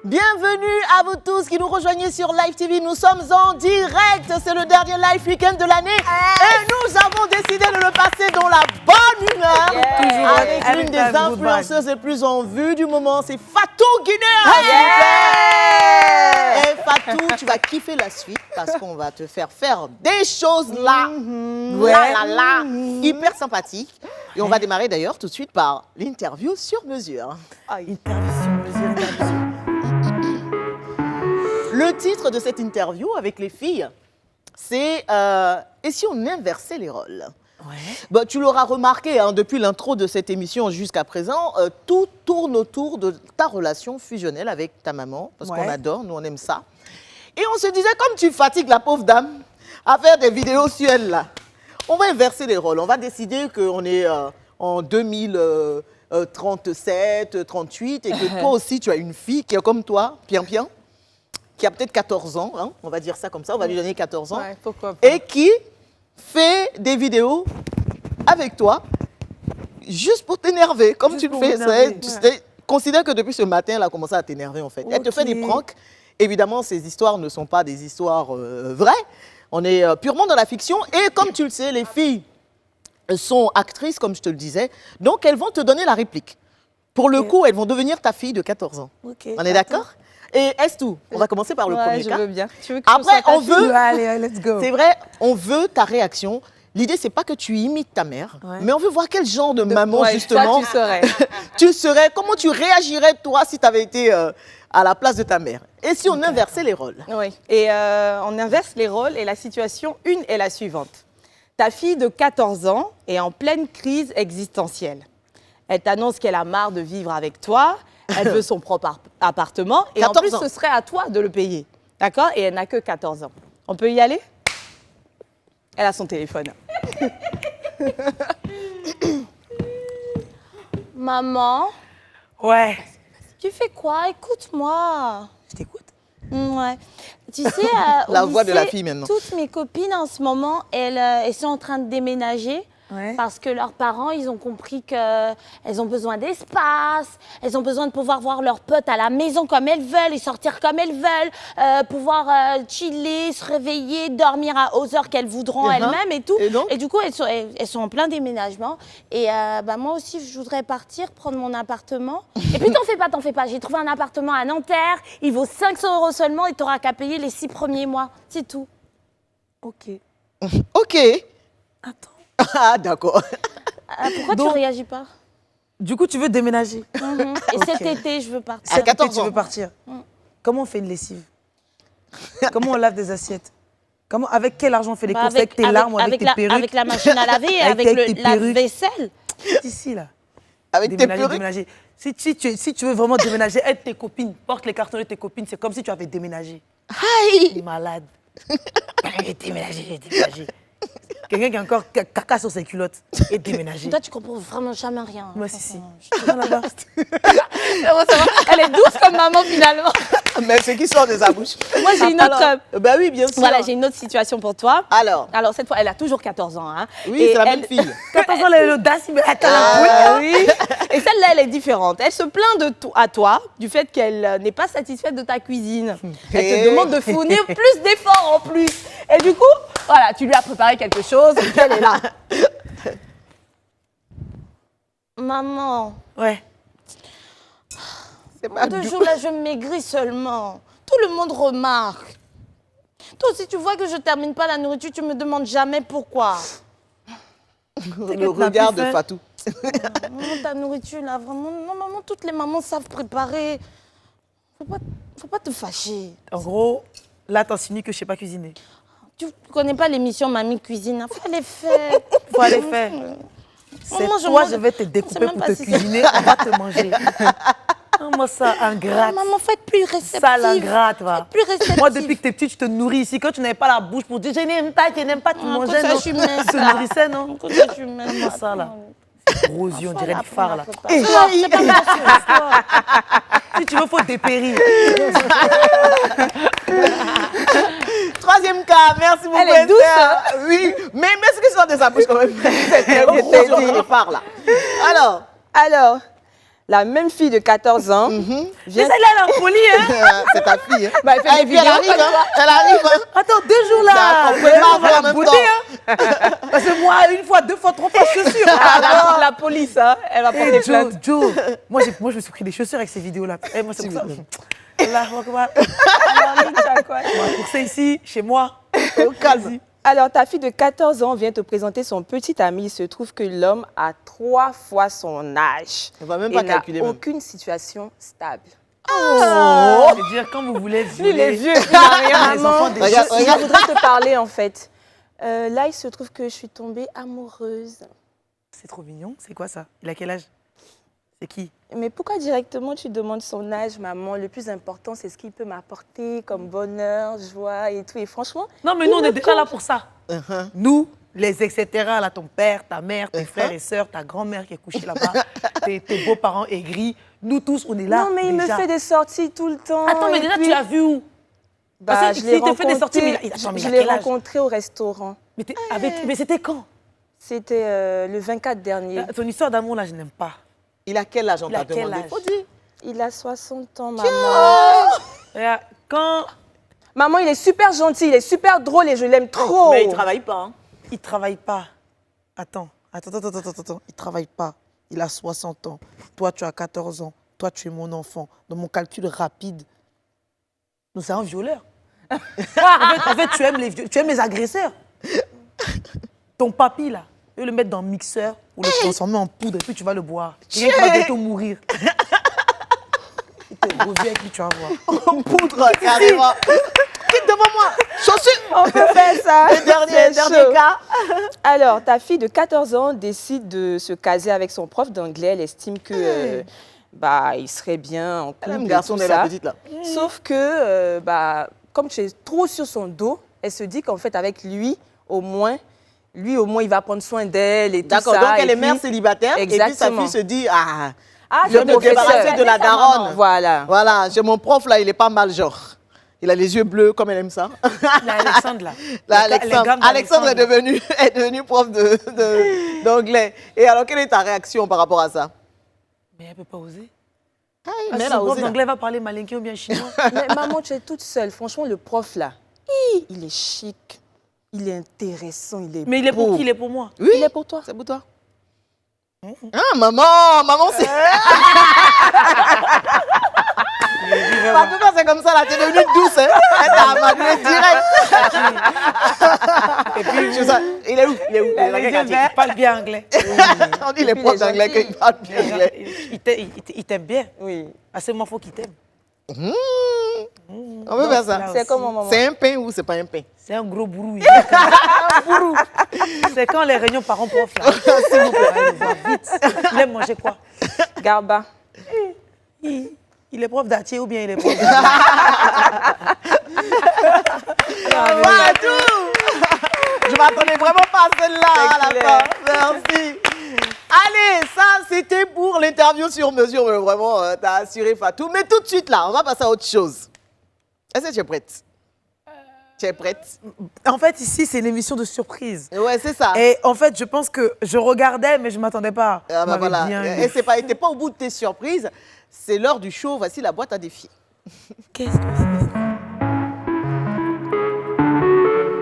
Bienvenue à vous tous qui nous rejoignez sur Live TV. Nous sommes en direct. C'est le dernier Live Weekend de l'année. Et nous avons décidé de le passer dans la bonne humeur. Toujours Avec avec l'une des la good influenceuses les plus en vue du moment. C'est Fatou Guinéa. Et Fatou, tu vas kiffer la suite parce qu'on va te faire des choses là. Là. Hyper sympathiques. Et on va démarrer d'ailleurs tout de suite par l'interview sur mesure. Interview sur mesure, interview. Le titre de cette interview avec les filles, c'est Et si on inversait les rôles? Ouais. Bah, tu l'auras remarqué hein, depuis l'intro de cette émission jusqu'à présent, tout tourne autour de ta relation fusionnelle avec ta maman, parce qu'on adore, nous on aime ça. Et on se disait, comme tu fatigues la pauvre dame à faire des vidéos sur elle là, on va inverser les rôles. On va décider qu'on est en 2037, 38, et que toi aussi tu as une fille qui est comme toi, Pian, qui a peut-être 14 ans, hein, on va dire ça comme ça, on va lui donner 14 ans, Ouais, pourquoi pas. et qui fait des vidéos avec toi, juste pour t'énerver, comme Juste tu le pour fais. m'énerver, Considère que depuis ce matin, elle a commencé à t'énerver en fait. Elle te fait des Ok. pranks. Évidemment, ces histoires ne sont pas des histoires vraies. On est purement dans la fiction. Et comme tu le sais, les filles sont actrices, comme je te le disais. Donc, elles vont te donner la réplique. Pour le coup, elles vont devenir ta fille de 14 ans. Ok, On est d'accord? Et Estou, on va commencer par le premier je cas. veux bien. Tu veux que je Après, sois ta on fille? veut... Allez, let's go. C'est vrai, on veut ta réaction. L'idée, c'est pas que tu imites ta mère, Ouais. mais on veut voir quel genre de maman, Ouais, justement, ça, tu saurais. tu serais. Comment tu réagirais, toi, si tu avais été à la place de ta mère? Et si on inversait les rôles? Oui. Et on inverse les rôles et la situation une est la suivante. Ta fille de 14 ans est en pleine crise existentielle. Elle t'annonce qu'elle a marre de vivre avec toi. Elle veut son propre appartement. Et en 14 plus, ans. ce serait à toi de le payer. D'accord? Et elle n'a que 14 ans. On peut y aller? Elle a son téléphone. Maman, Ouais. tu fais quoi? Écoute-moi. Je t'écoute. Ouais. Tu sais, La au voix de la lycée, fille maintenant. toutes mes copines en ce moment, elles sont en train de déménager. Ouais. Parce que leurs parents, ils ont compris qu'elles ont besoin d'espace, elles ont besoin de pouvoir voir leurs potes à la maison comme elles veulent et sortir comme elles veulent, pouvoir chiller, se réveiller, dormir aux heures qu'elles voudront elles-mêmes et tout. Et donc du coup, elles sont en plein déménagement. Et moi aussi, je voudrais partir, prendre mon appartement. Et puis, t'en fais pas. J'ai trouvé un appartement à Nanterre, il vaut 500 € seulement et t'auras qu'à payer les 6 premiers mois. C'est tout. Ok. Ok. Attends. Ah, d'accord. Pourquoi Donc- tu réagis pas? Du coup, tu veux déménager. Et Ok. cet été, je veux partir. À 14 tu ans. veux partir. Comment on fait une lessive? Comment on lave des assiettes? Avec quel argent on fait les Bah, courses? Avec tes larmes ou avec tes perruques? avec la machine à laver et Avec avec tes la perruques. vaisselle. Ici, là. Avec tes Déménager, perruques. déménager. Si tu veux vraiment déménager, aide tes copines, porte les cartons de tes copines. C'est comme si tu avais déménagé. Aïe. Malade. J'ai déménagé. Quelqu'un qui a encore caca sur ses culottes et déménagé. Toi, tu comprends vraiment jamais rien. Moi, si. Franchement, Viens là-bas. Comment ça va? Elle est douce comme maman finalement. Mais c'est qui sort de sa bouche. Moi, j'ai une autre. Alors, bah oui, bien sûr. Voilà, j'ai une autre situation pour toi. Alors, Alors, cette fois, elle a toujours 14 ans. Hein. oui, Et c'est la elle- même fille. 14 ans, elle a l'audace, mais attends, Ah, oui. Et celle-là, elle est différente. Elle se plaint à toi du fait qu'elle n'est pas satisfaite de ta cuisine. Elle Eh. te demande de fournir plus d'efforts en plus. Et du coup, voilà, tu lui as préparé quelque chose et puis elle est là. Maman, Ouais. C'est pas deux du- jours là, je maigris seulement. Tout le monde remarque. Toi aussi, tu vois que je termine pas la nourriture, tu me demandes jamais pourquoi. le regard de Fatou. Maman, ta nourriture là, vraiment, non, maman, toutes les mamans savent préparer. Faut pas te fâcher. En gros, là, t'insinues que je sais pas cuisiner. Tu connais pas l'émission Mamie Cuisine, hein? Faut les faire. Faut aller faire. C'est Maman, toi, mange- je vais te sais découper même pour pas te si cuisiner, on va te manger. Ah, moi, ça, ingrate. Maman, faut être plus réceptive. Sale ingrate, va. Plus réceptive. Moi, depuis que t'es petite, je te nourris ici. Quand tu n'avais pas la bouche pour dire je n'aime pas, tu mangeais, ça, non? je suis mince, Tu te là. nourrissais, non? Comme ça, tu m'aimes. Comment ça, là? Gros yeux, on dirait du phare, là. Eh, C'est pas ma histoire. Si tu veux, faut dépérir. Troisième cas, merci beaucoup. Elle est douce, Esther. Oui, mais ce qui sort de sa bouche quand même. C'est gros sur les phares, là. Alors, Alors, la même fille de 14 ans Mais vient... celle-là, elle est en folie, hein? c'est ta fille. Hein. Bah, elle fait Ah, des et puis elle vidéos arrive, comme hein. Elle arrive. Hein. Attends, 2 jours, là. D'accord, on peut Elle pas va avoir en la même beauté, temps. hein? Parce que moi, 1 fois, 2 fois, 3 fois, chaussures. Ah, la police, hein, elle va porter Hey, Joe, plainte. Joe, moi, je me suis pris des chaussures avec ces vidéos-là. Eh, moi, c'est pour ça. Là, on va courser ici, chez moi. Au calme. Alors, ta fille de 14 ans vient te présenter son petit ami. Il se trouve que l'homme a 3 fois son âge. On va même et pas n'a calculer. Même. aucune situation stable. C'est-à-dire, quand vous voulez Lui, il est violer vieux, il n'a rien. les enfants des Regarde, choses. Je regarde. voudrais te parler, en fait. Là, il se trouve que je suis tombée amoureuse. C'est trop mignon. C'est quoi ça? Il a quel âge? C'est qui? Mais pourquoi directement tu demandes son âge, maman? Le plus important, c'est ce qu'il peut m'apporter comme bonheur, joie et tout. Et franchement, Non, mais nous, on est déjà là pour ça. Uh-huh. Nous, les etc., là, ton père, ta mère, tes frères et sœurs, ta grand-mère qui est couchée là-bas, tes beaux-parents aigris, nous tous, on est là. non, mais il me déjà. fait des sorties tout le temps. Attends, mais et déjà, puis- tu l'as vu où? Bah, Parce que je s'il l'ai te fait des sorties, mais rencontré, attends, mais il je a l'ai quel âge? rencontré au restaurant. Mais c'était quand? C'était le 24 dernier. Ton histoire d'amour, là, je n'aime pas. Il a quel âge on Il a t'a quel demandé? âge? Faut dire. Il a 60 ans, maman. Regarde, quand Maman, il est super gentil, il est super drôle et je l'aime trop. Mais il travaille pas. Hein. il travaille pas. Attends. Il travaille pas. Il a 60 ans. Toi, tu as 14 ans. Toi, tu es mon enfant. Dans mon calcul rapide, nous, c'est un violeur. en fait, tu aimes les agresseurs. Ton papy, là, tu veux le mettre dans le mixeur ou le transformer en poudre et puis tu vas le boire. Quelqu'un qui va bientôt mourir. Il te revient et puis tu vas voir. En poudre, carrément. Quitte devant moi. Chaussures. On peut faire ça. Le dernier C'est chaud. cas. Alors, ta fille de 14 ans décide de se caser avec son prof d'anglais. Elle estime que bah, il serait bien en couple. Elle aime et garçon tout de ça. la petite là. Sauf que, bah, comme tu es trop sur son dos, elle se dit qu'en fait, avec lui, au moins, il va prendre soin d'elle et tout ça. D'accord, donc elle et est mère puis- célibataire et puis sa Exactement. fille se dit, ah, Ah, je vais me débarrasser de la daronne. Voilà. Voilà, j'ai mon prof là, il est pas mal genre. Il a les yeux bleus comme elle aime ça. Là, Alexandre, là. Là, Les gammes Alexandre est d'Alexandre. est devenu prof d'anglais. Et alors, quelle est ta réaction par rapport à ça? Mais elle peut pas oser. Ah, Ah, mais si elle a son prof osé, là. d'anglais va parler malinké ou bien chinois. Mais maman, tu es toute seule. Franchement, le prof là, il est chic, il est intéressant, il est Mais il est pour beau. qui? Il est pour moi. Oui, Il est pour toi. c'est pour toi. Ah, maman, c'est... En tout cas, c'est comme ça, là, t'es devenue douce, hein. Elle t'a amadoué direct. Et puis, je sais, il est où? Il est où? Il parle bien anglais. On dit les puis, profs il est d'anglais gentil. qu'ils parlent bien anglais. Il t'aime bien. Oui. Assez moins faut qu'il t'aime. On peut faire ça. Là C'est aussi. comment, maman? C'est un pain ou c'est pas un pain? C'est un gros bourou. Un bourou. C'est quand les réunions parents-prof, là. S'il vous plaît, allez, va vite. Il aime manger quoi? Garba. Il est prof d'Atier ou bien il est prof de... Fatou! Je m'attendais vraiment pas à celle-là à la fin. Merci. Allez, ça c'était pour l'interview sur mesure. Mais vraiment, t'as assuré Fatou. Mais tout de suite là, on va passer à autre chose. Est-ce que tu es prête? Tu es prête? En fait, ici, c'est une émission de surprise. Ouais, c'est ça. Et en fait, je pense que je regardais, mais je ne m'attendais pas. Ah, bah, Vous m'avez voilà. bien eu. Et t'es pas au bout de tes surprises. C'est l'heure du show. Voici la boîte à défis. Qu'est-ce que c'est?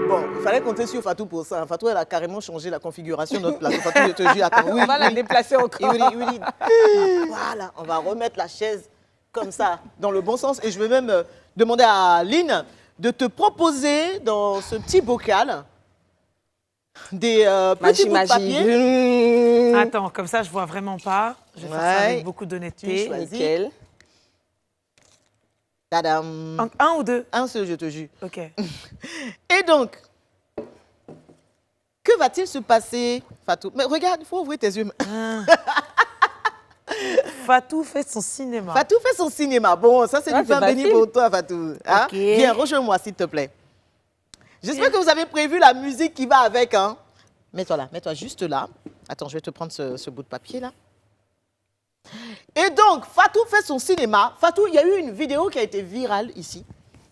Bon, il fallait compter sur Fatou pour ça. Fatou, elle a carrément changé la configuration de notre plateau. Fatou, je te jure, attends. Oui, On va la oui. déplacer encore. Oui. Voilà, on va remettre la chaise comme ça, dans le bon sens. Et je vais même demander à Lynn de te proposer dans ce petit bocal des petits bouts de papier. Attends, comme ça, je vois vraiment pas. Je vais faire ça Ouais. avec beaucoup d'honnêteté. Tu choisis. Nickel. Tadam. Un ou deux? Un seul, je te jure. Ok. Et donc, que va-t-il se passer, Fatou? Mais regarde, il faut ouvrir tes yeux. Fatou fait son cinéma. Fatou fait son cinéma. Bon, ça, c'est Ah, du c'est pain béni facile. pour toi, Fatou. Hein? Ok. Viens, rejoins-moi, s'il te plaît. J'espère que vous avez prévu la musique qui va avec. Hein? Mets-toi là, mets-toi juste là. Attends, je vais te prendre ce bout de papier là. Et donc, Fatou fait son cinéma. Fatou, il y a eu une vidéo qui a été virale ici.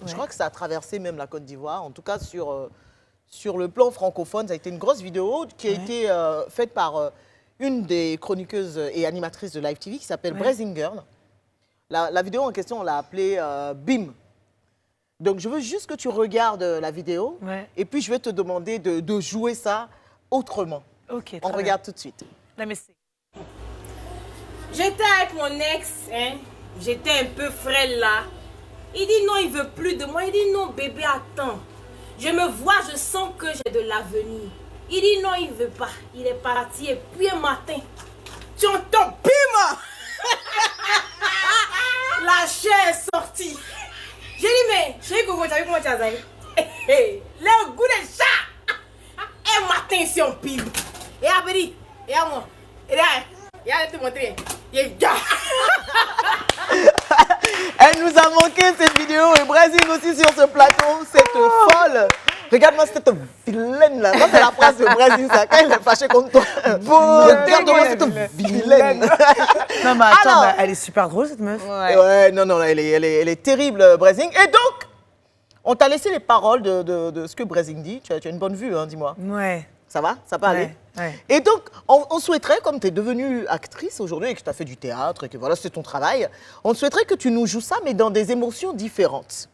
Je Ouais. crois que ça a traversé même la Côte d'Ivoire. En tout cas, sur le plan francophone, ça a été une grosse vidéo qui a Ouais. été faite par une des chroniqueuses et animatrices de Live TV qui s'appelle Ouais. Brazing Girl. La vidéo en question, on l'a appelée BIM. Donc, je veux juste que tu regardes la vidéo Ouais. et puis je vais te demander de jouer ça autrement. Ok, On très regarde tout de suite. bien. Là, mais c'est- J'étais avec mon ex, hein. J'étais un peu frêle là. Il dit non, il veut plus de moi. Il dit non, bébé, attends. Je me vois, je sens que j'ai de l'avenir. Il dit non, il veut pas. Il est parti et puis un matin, tu entends bim. La chair est sortie. J'ai dit mais, chérie Coco, tu as vu comment tu as zaï? Le goût de chat. Un matin, si on pile. Et après, dit, et à moi. Et là, il a te montrer. Il est gars. Elle nous a manqué cette vidéo et Brazing aussi sur ce plateau, cette folle. Regarde-moi cette vilaine là. Ça, c'est la phrase de Brazing, ça. Quand il est fâché contre toi. Regarde-moi cette vilaine. Non, mais attends, Alors- bah, elle est super drôle, cette meuf. Ouais, non, elle est terrible, Brazing. Et donc, on t'a laissé les paroles de ce que Brazing dit. Tu as une bonne vue, hein, dis-moi. Ouais. Ça va? Ça peut aller? Ouais. Et donc, on souhaiterait, comme tu es devenue actrice aujourd'hui et que tu as fait du théâtre et que voilà, c'est ton travail, on souhaiterait que tu nous joues ça, mais dans des émotions différentes.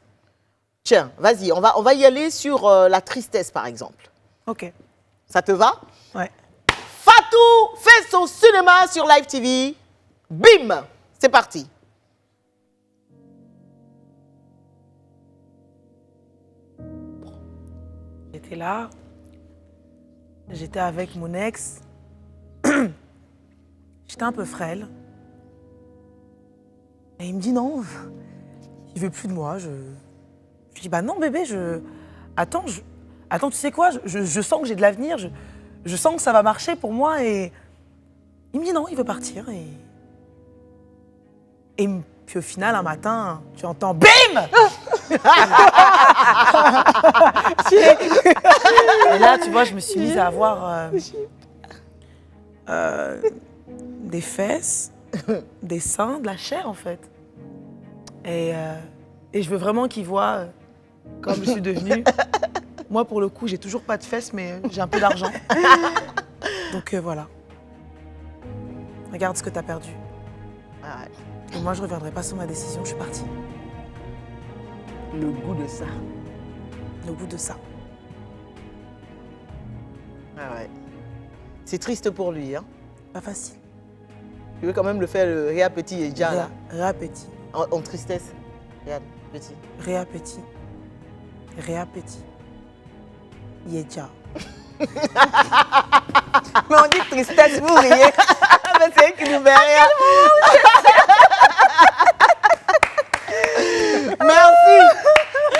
Tiens, vas-y, on va y aller sur la tristesse, par exemple. Ok. Ça te va? Ouais. Fatou fait son cinéma sur Live TV. Bim! C'est parti. J'étais là. J'étais avec mon ex. J'étais un peu frêle. Et il me dit non, il veut plus de moi. Je dis bah non bébé, attends, tu sais quoi, je sens que j'ai de l'avenir, je sens que ça va marcher pour moi et il me dit non, il veut partir et Puis au final, un matin, tu entends BIM. Et là, tu vois, je me suis mise à avoir des fesses, des seins, de la chair en fait. Et je veux vraiment qu'ils voient comme je suis devenue. Moi, pour le coup, j'ai toujours pas de fesses, mais j'ai un peu d'argent. Donc voilà. Regarde ce que t'as perdu. Ah ouais. Et moi, je reviendrai pas sur ma décision, je suis partie. Le goût de ça. Au bout de ça. Ah ouais. C'est triste pour lui, hein. Pas facile. Tu veux quand même le faire le Réa Petit et Dia, là. Réa petit. En tristesse. Regarde, petit. Réa petit. Réa petit. Yedja. Mais on dit tristesse, vous riez. Mais c'est elle qui nous met rien. Merci.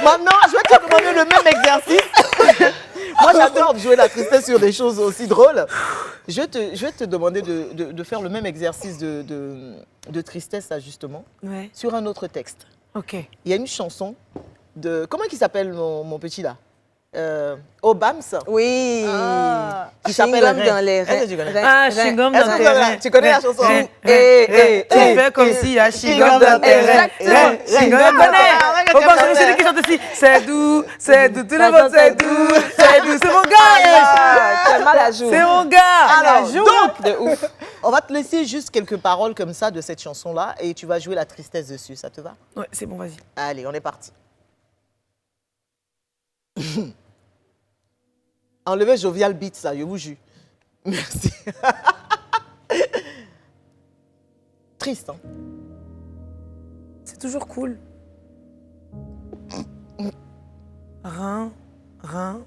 Maintenant, je vais te demander le même exercice. Moi, j'adore jouer la tristesse sur des choses aussi drôles. Je vais te demander de faire le même exercice de tristesse, là, justement, Ouais. sur un autre texte. Ok. Il y a une chanson de... Comment il s'appelle, mon petit, là Obams. Oui. Qui s'appelle Chewing-gum Rein. dans les Est-ce que tu connais? Ah, chewing-gum Est-ce dans que tes tu connais- reins. tu connais la chanson? Tu fais comme si il y a chewing-gum dans tes reins. Exactement. Chewing-gum, je connais. Faut pas se celui qui chante aussi. C'est doux, tout le monde c'est doux, c'est mon gars. Tu as mal à jouer. C'est mon gars. Alors, donc, De ouf. on va te laisser juste quelques paroles comme ça de cette chanson-là et tu vas jouer la tristesse dessus. Ça te va? Ouais, c'est bon, vas-y. Allez, on est parti. Enlevez Jovial Beat, ça, je vous jure. Merci. Triste, hein? C'est toujours cool. Rein, rein,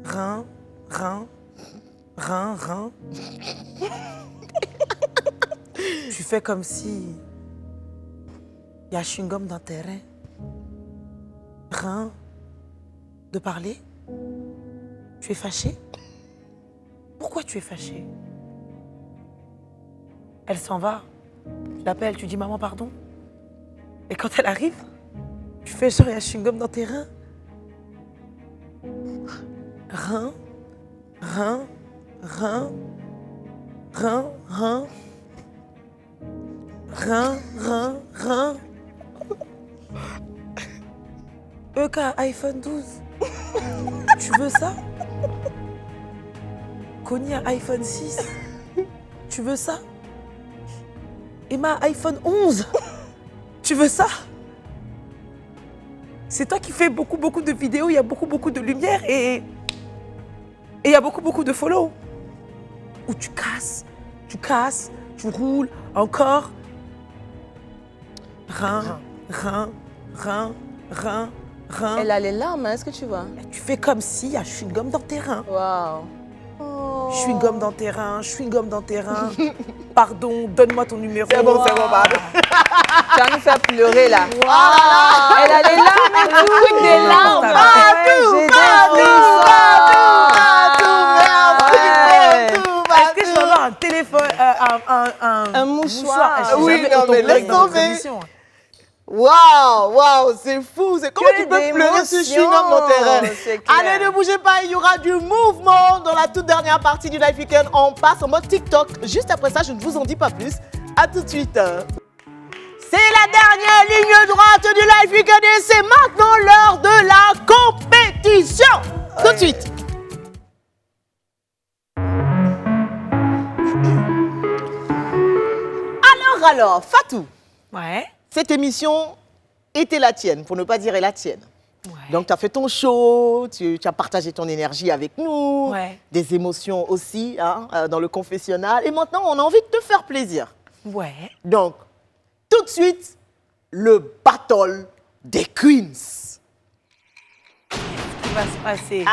rein, rein, rein, rein. Tu fais comme si il y a chewing-gum dans tes reins. Rein, de parler. Tu es fâché? Pourquoi tu es fâché? Elle s'en va. Tu l'appelles, tu dis maman pardon. Et quand elle arrive, tu fais genre il y a chewing-gum dans tes reins. Rein, rein, rein, rein, rein, rein, rein, rein. EK iPhone 12. Tu veux ça? Connie a iPhone 6. Tu veux ça? Emma a iPhone 11. Tu veux ça? C'est toi qui fais beaucoup de vidéos, il y a beaucoup de lumière et il y a beaucoup de follow. Où tu casses, tu roules, encore. Rein, rein, rein, rein, rein. Elle a les larmes, hein, est-ce que tu vois? Tu fais comme si il y a chewing-gum dans tes reins. Waouh. Chewing-gum dans tes reins, chewing-gum dans tes reins. Pardon, donne-moi ton numéro. C'est bon, pardon. Tu vas nous faire pleurer là. Elle a les larmes et tout, des larmes. J'ai des frissons. Est-ce que je peux avoir un téléphone, Un mouchoir. Oui, Jamais non, autant mais pleuré laisse dans notre tomber. émission. Waouh, c'est fou. Comment tu peux d'émotions. pleurer ce chewing-gum dans tes reins? C'est clair. Allez, ne bougez pas, il y aura du mouvement dans la toute dernière partie du Live Weekend. On passe en mode TikTok. Juste après ça, je ne vous en dis pas plus. À tout de suite. C'est la dernière ligne droite du Live Weekend et c'est maintenant l'heure de la compétition. Tout de suite. Alors, Fatou. Ouais. Cette émission était la tienne, pour ne pas dire est la tienne. Ouais. Donc, tu as fait ton show, tu as partagé ton énergie avec nous, Ouais. des émotions aussi hein, dans le confessionnal. Et maintenant, on a envie de te faire plaisir. Ouais. Donc, tout de suite, le battle des queens. Qu'est-ce qui va se passer?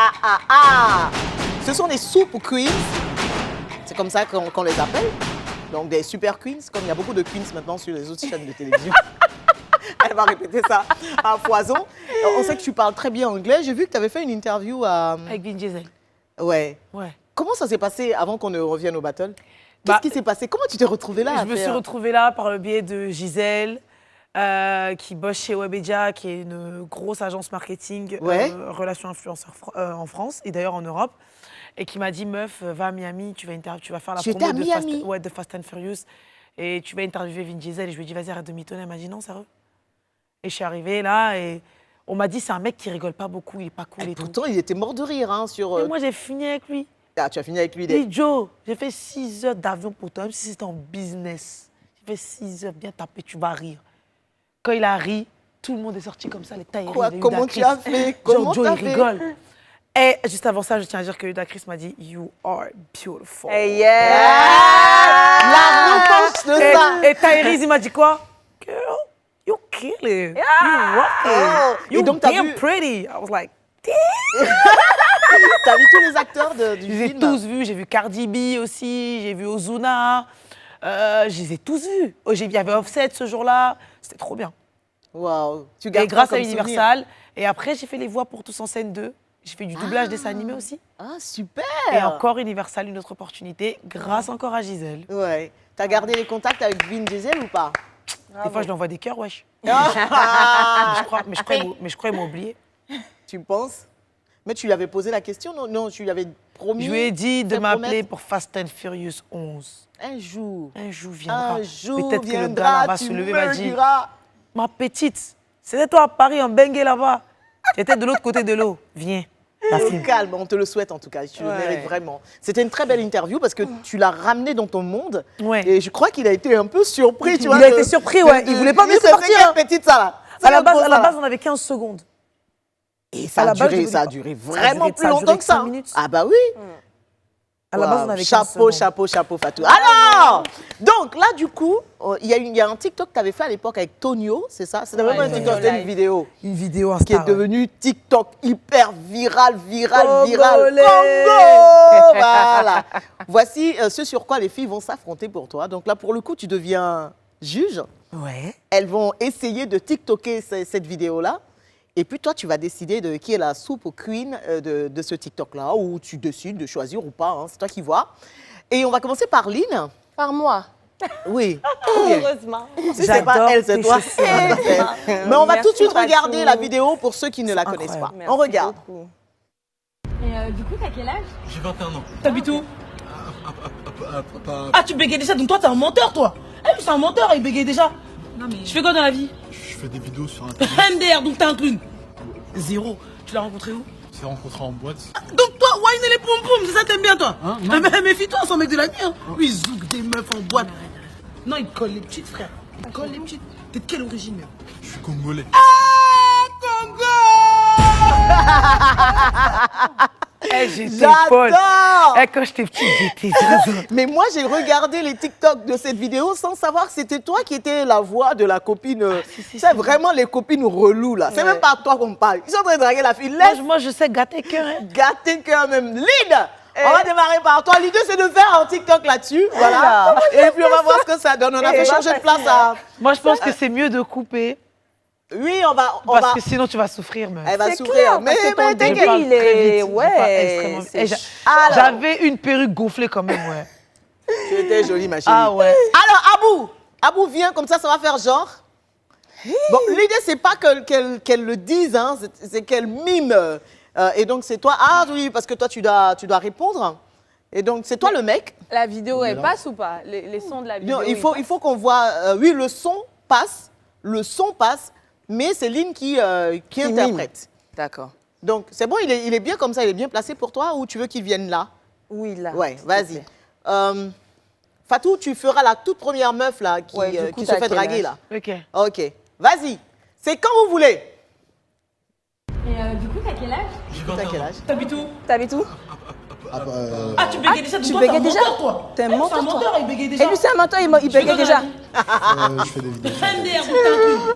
Ce sont des soupes queens. C'est comme ça qu'on les appelle. Donc, des super queens, comme il y a beaucoup de queens maintenant sur les autres chaînes de télévision. Elle va répéter ça à foison. On sait que tu parles très bien anglais. J'ai vu que tu avais fait une interview à... Avec Vin Diesel. Ouais. Ouais. Comment ça s'est passé avant qu'on ne revienne au battle? Qu'est-ce qui s'est passé? Comment tu t'es retrouvée là? Je me suis retrouvée là par le biais de Gisèle, qui bosse chez Webedia, qui est une grosse agence marketing, relations influenceurs en France et d'ailleurs en Europe, et qui m'a dit, meuf, va à Miami, tu vas faire la promo de Fast and Furious, et tu vas interviewer Vin Diesel. Et je lui ai dit, vas-y, arrête de mitonner. Elle m'a dit, non, sérieux. Et je suis arrivée là, et on m'a dit, c'est un mec qui rigole pas beaucoup, il est pas cool et tout. Pourtant, il était mort de rire sur... Et moi, j'ai fini avec lui. Ah, tu as fini avec lui. Dis, Joe, j'ai fait 6 heures d'avion pour toi, même si c'était en business. J'ai fait 6 heures, bien tapé, tu vas rire. Quand il a ri, tout le monde est sorti comme ça, les tailles. Quoi? Comment tu as fait? Comment Joe, il rigole. Et juste avant ça, je tiens à dire que Ludacris m'a dit, you are beautiful. Hey, La réponse de ça. Et Tyrese, il m'a dit quoi? Girl, you kill it. You rock it. You damn pretty. I was like, T'as vu tous les acteurs du film? Je les ai tous vus. J'ai vu Cardi B aussi, j'ai vu Ozuna. Je les ai tous vus. Oh, il y avait Offset ce jour-là. C'était trop bien. Waouh. Et grâce à Universal. Et après, j'ai fait les voix pour Tous en scène 2. J'ai fait du doublage dessin animé aussi. Ah, super. Et encore Universal, une autre opportunité, grâce encore à Gisèle. Ouais. T'as gardé les contacts avec Vin Diesel ou pas? Des fois, je lui envoie des cœurs, wesh. Ah. mais je crois qu'il m'a oublié. Tu penses? Mais tu lui avais posé la question, non? Non, tu lui avais promis. Je lui ai dit de m'appeler pour Fast and Furious 11. Un jour. Un jour viendra. Un jour peut-être viendra, que le gars là va tu se lever et me va dire, diras. ma petite, c'était toi à Paris en bengue là-bas. Tu étais de l'autre côté de l'eau. Viens. Calme, on te le souhaite en tout cas, tu le mérites vraiment. C'était une très belle interview parce que tu l'as ramené dans ton monde. Ouais. Et je crois qu'il a été un peu surpris, tu vois. Il a été surpris, ouais. Il voulait pas me laisser partir. C'est petite ça là. À la base, on avait 15 secondes. Et ça a duré vraiment plus longtemps que ça. Ah bah oui. À la base, on avait 15 chapeau, secondes. chapeau, Fatou. Alors, donc là, du coup, il y a un TikTok que tu avais fait à l'époque avec Tonio, c'est ça? C'était vraiment un TikTok, c'était une vidéo. Une vidéo Insta. Qui est devenue TikTok hyper viral. Congolais. Congo. Voilà. Voici ce sur quoi les filles vont s'affronter pour toi. Donc là, pour le coup, tu deviens juge. Ouais. Elles vont essayer de TikToker cette vidéo-là. Et puis toi, tu vas décider de qui est la soupe queen de ce TikTok-là, ou tu décides de choisir ou pas, hein, c'est toi qui vois. Et on va commencer par Lynn. Par moi. Oui. Heureusement. Si c'est pas elle, c'est toi. Mais on va tout de suite Merci, regarder Fatou. la vidéo pour ceux qui ne la connaissent pas. Merci On regarde. beaucoup. Et du coup, t'as quel âge? J'ai 21 ans. T'habites où? Pas- Ah, tu bégayes déjà, donc toi, t'es un menteur, toi. Eh, lui, c'est un menteur, il bégaye déjà. Non mais... Tu fais quoi dans la vie? Je fais des vidéos sur Internet. MDR, donc t'es un clown. Zéro. Tu l'as rencontré où? On s'est rencontrés en boîte. Donc toi, wine et les pom-pom, c'est ça t'aimes bien, toi? Hein, Ah, mais méfie-toi, c'est un mec de la nuit. Hein. Lui, il zouk des meufs en boîte. Non, il colle les petites, frère. Il colle les petites. T'es de quelle origine, même? Je suis congolais. Eh, j'étais folle. J'adore. Eh, quand j'étais petite, j'étais... Mais moi, j'ai regardé les TikTok de cette vidéo sans savoir que c'était toi qui étais la voix de la copine. C'est vraiment les copines reloues, là. C'est même pas à toi qu'on parle. Ils sont en train de draguer la fille. Laisse Moi, je sais gâter cœur. Hein. gâter quand même. Lynn, on va démarrer par toi. L'idée, c'est de faire un TikTok là-dessus. Voilà. Et puis, on va voir ce que ça donne. On a fait changer de place à... Moi, je pense que c'est mieux de couper. Oui, on va... Parce que sinon, tu vas souffrir, meuf. Elle va C'est souffrir. clair, Mais parce que ton t'inquiète. début, il est... Je parle Ouais, extrêmement vite. c'est Eh, Alors. J'avais une perruque gonflée quand même, ouais. Tu étais jolie, ma chérie. Ah ouais. Alors, Abou, viens, comme ça va faire genre. Bon, l'idée, c'est pas qu'elle le dise, hein, c'est qu'elle mime. Et donc, c'est toi. Ah oui, parce que toi, tu dois répondre. Et donc, c'est toi le mec. La vidéo, elle passe ou pas? Les sons de la vidéo, Non, il faut qu'on voit. Oui, le son passe. Mais c'est Lynn qui interprète. D'accord. Donc, c'est bon, il est bien comme ça, il est bien placé pour toi, ou tu veux qu'il vienne là? Oui, là. Ouais, s'il te vas-y. plaît. Fatou, tu feras la toute première meuf là qui, Ouais, du coup, qui se t'as fait quel draguer âge? là. Ok. Ok, vas-y. C'est quand vous voulez. Et du coup, t'as quel âge? J'ai T'as 21 quel ans. âge? T'habites où? T'habites où? Ah, tu bégayes déjà, donc tu toi, t'es un bégayes déjà? menteur, toi. T'es un Eh, c'est menteur, un toi. menteur, il bégaye déjà. Et lui, c'est un menteur, il Tu fais bégaye quoi dans déjà. la vie? Je fais des vidéos. MDR, donc t'es un clown.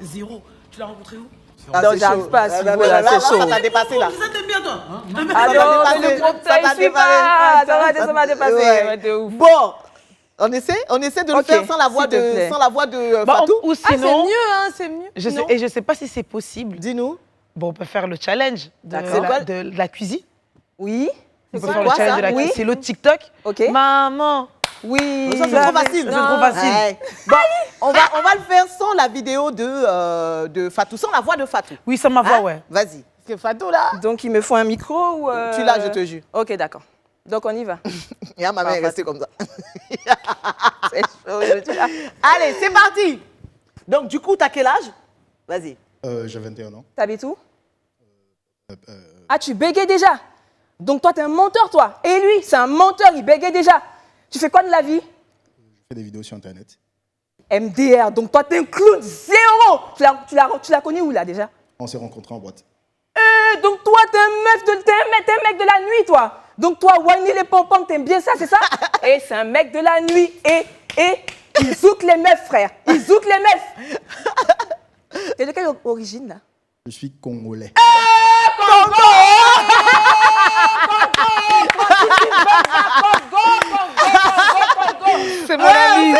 Zéro. Tu l'as rencontré où? Ah, Non, c'est j'arrive chaud. pas à ce Là, niveau-là, là, c'est ça chaud. t'a dépassé là. C'est ça, t'aimes bien, toi? Ah Ça non, t'a mais le dépassé. groupe, Ça ça, t'a il suit pas. Ça m'a dépassé. Ouais. Ouais, de ouf. Bon, on essaie de le Ok, faire sans la voix s'il te de, plaît. sans la voix de Bah, Fatou. ou Ah, c'est sinon, mieux, hein, c'est mieux. je sais, Non. et je sais pas si c'est possible. Dis-nous. Bon, on peut faire le challenge D'accord. de la cuisine. Oui. On peut quoi, faire le challenge ça? de la Oui. cuisine. C'est l'autre TikTok. Ok. Maman, Oui. Ça, c'est trop facile. C'est trop facile. Ouais. Bon, on va le faire sans la vidéo de Fatou, sans la voix de Fatou. Oui, ça ma voix, Hein? ouais. Vas-y. Parce que Fatou, là, Donc, il me faut un micro ou... tu l'as, je te jure. Ok, d'accord. Donc, on y va. Et ma mère est restée comme ça. C'est chaud, je suis là. Allez, c'est parti. Donc, du coup, t'as quel âge? Vas-y. J'ai 21 ans. T'habites où? Ah, tu bégayes déjà? Donc, toi, t'es un menteur, toi. Et lui, c'est un menteur, il bégaye déjà. Tu fais quoi de la vie? Je fais des vidéos sur Internet. MDR, donc toi, t'es un clown, zéro. Tu l'as connu où, là, déjà? On s'est rencontrés en boîte. Donc toi, t'es un mec de la nuit, toi. Donc toi, whiner les pompons, t'aimes bien ça, c'est ça? Et c'est un mec de la nuit. Et il zouk les meufs, frère. Il zouk les meufs. T'es de quelle origine, là? Je suis congolais. C'est mon ami.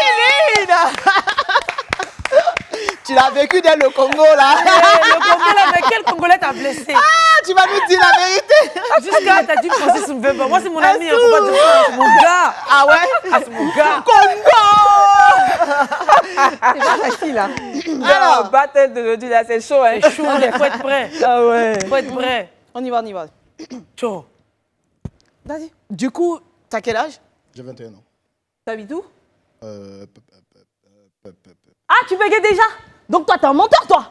Tu l'as vécu dans le Congo, là. Le Congolais, mais quel Congolais t'a blessé? Ah, tu vas nous dire la vérité. Jusqu'à t'as dit Francis Mbemba. Moi, c'est mon ami, faut pas dire ça. C'est mon gars. Ah ouais? Ah, c'est mon gars. C'est pas facile, là. Alors. Alors, battle d'aujourd'hui, là, c'est chaud, hein. C'est chaud, il faut être prêt. Ah ouais. Faut être prêt. On y va. Chaud. Vas-y. Du coup, t'as quel âge? J'ai 21 ans. T'habites où? Ah, tu bégayes déjà? Donc toi, t'es un menteur, toi?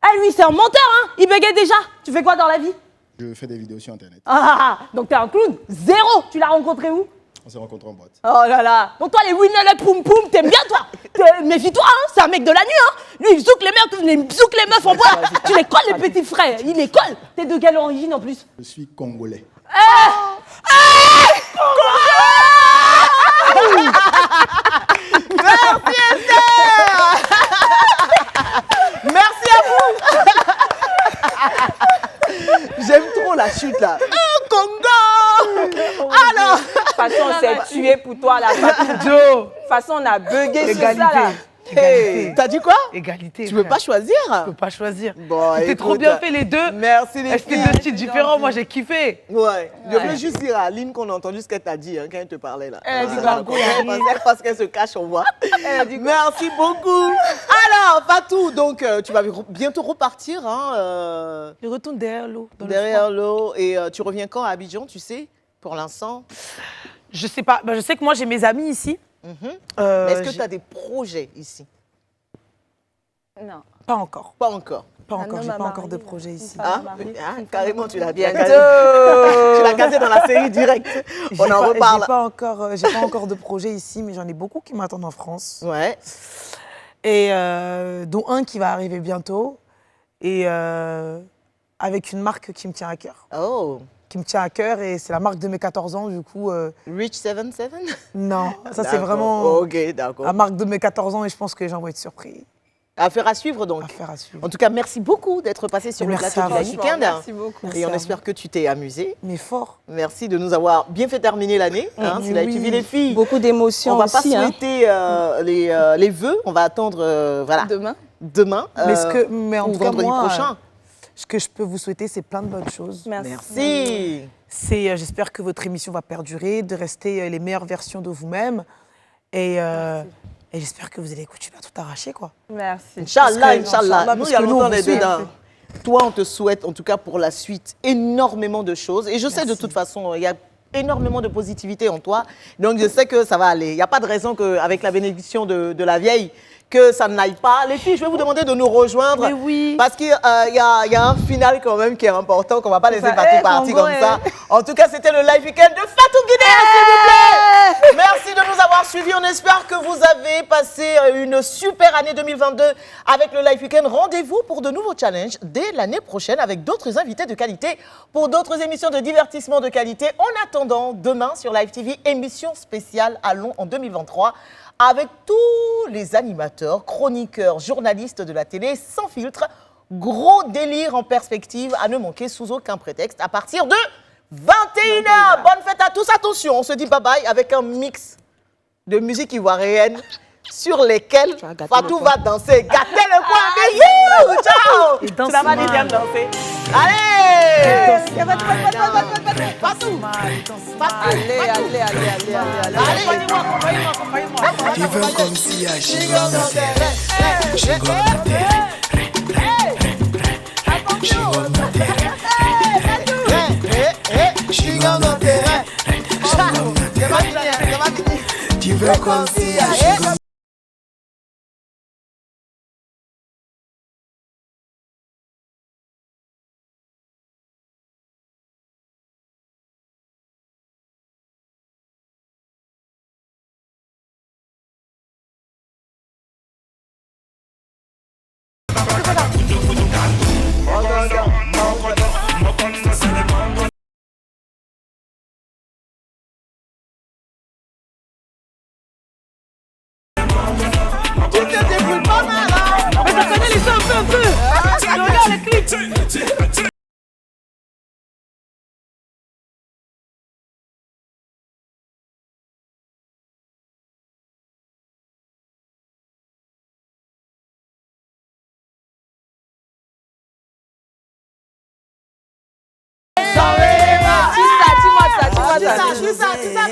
Ah, lui, c'est un menteur, hein? Il bégaye déjà. Tu fais quoi dans la vie? Je fais des vidéos sur Internet. Donc t'es un clown? Zéro. Tu l'as rencontré où? On s'est rencontrés en boîte. Oh là là. Donc toi, les winners, les poum poum, t'aimes bien, toi? Méfie-toi, hein? C'est un mec de la nuit, hein? Lui, il zouk les meufs en bois. Tu les colles, les petits frères. Il les colle. T'es de quelle origine, en plus? Je suis congolais. Merci, Esther. Merci à vous. J'aime trop la chute, là. Congo. Alors. De toute façon, on s'est tué pour toi, là. De Joe. toute façon, on a bugué sur ça, Égalité. là. Égalité. T'as dit quoi? Égalité. Tu veux frère. pas choisir? Je peux pas choisir. Bon, C'était trop écoute, bien fait, les deux. Merci, les C'était filles. deux styles différents. Moi, j'ai kiffé. Ouais. Je veux juste dire à Aline qu'on a entendu ce qu'elle t'a dit hein, quand elle te parlait là. Elle a dit Voilà, Bango, parce qu'elle se cache, on voit. Elle a dit quoi? Merci beaucoup. Alors, Fatou, donc tu vas bientôt repartir hein, Je retourne derrière l'eau. dans le derrière l'eau et tu reviens quand à Abidjan, tu sais, pour l'instant. Je sais pas. Je sais que moi, j'ai mes amis ici. Mais est-ce que tu as des projets ici? Non. Pas encore. Pas encore. Pas encore. homme J'ai à pas encore marier, de là. projet ici. Ah, carrément, tu l'as bien Bientôt. Tu l'as casé dans la série directe. On en reparle. J'ai pas encore de projet ici, mais j'en ai beaucoup qui m'attendent en France. Ouais. Et dont un qui va arriver bientôt. Et avec une marque qui me tient à cœur. Oh, Qui me tient à cœur et c'est la marque de mes 14 ans, du coup. Rich 77? Non, ça c'est D'accord. vraiment Ok, d'accord. la marque de mes 14 ans et je pense que les gens vont être surpris. Affaire à suivre donc. Affaire à suivre. En tout cas, merci beaucoup d'être passé sur le Merci plateau à du vous. Live Weekend. Merci beaucoup. Et on espère que tu t'es amusé. Mais fort. Merci de nous avoir bien fait terminer l'année. Hein, c'est la oui. TV les filles. Beaucoup d'émotions On va aussi, pas hein. souhaiter les vœux. On va attendre voilà, Demain. demain. Mais en ou tout cas, vendredi moi, prochain. ce que je peux vous souhaiter, c'est plein de bonnes choses. Merci. J'espère que votre émission va perdurer, de rester les meilleures versions de vous-même. Et j'espère que vous allez continuer à tout arracher, quoi. Merci. Inch'Allah, Parce que- Inch'Allah. Inch'Allah, Nous, parce il y a que nous, longtemps on vous les deux. souhaite. hein. Toi, on te souhaite, en tout cas pour la suite, énormément de choses. Et je sais de toute façon, il y a énormément de positivité en toi. Donc, je sais que ça va aller. Il n'y a pas de raison qu'avec la bénédiction de la vieille, que ça n'aille pas. Les filles, je vais vous demander de nous rejoindre. Mais oui. Parce qu'il y a un final quand même qui est important, qu'on ne va pas laisser Ça, Fatou partir Congo, comme ça. En tout cas, c'était le Live Weekend de Fatou Guinea, s'il vous plaît. Merci de nous avoir suivis. On espère que vous avez passé une super année 2022 avec le Live Weekend. Rendez-vous pour de nouveaux challenges dès l'année prochaine avec d'autres invités de qualité pour d'autres émissions de divertissement de qualité. En attendant, demain sur Live TV, émission spéciale Allons en 2023 avec tous les animateurs, chroniqueurs, journalistes de la télé sans filtre. Gros délire en perspective à ne manquer sous aucun prétexte à partir de 21h. Bonne fête à tous. Attention, on se dit bye-bye avec un mix de musique ivoirienne sur lesquelles Fatou va danser. Gâtez le coin. Ciao. Et danse Tu l'as pas dit mal. bien danser. Allez! Tu veux comme si à Chigon d'intérêt. Chigon d'intérêt. Chigon d'intérêt. Tu veux comme si à Chigon. Tu te débrouilles pas mal, hein? Mais ça connaît les sons un peu. Regarde le clip. Dis ça, dis-moi ça, dis-moi ça. Dis ça,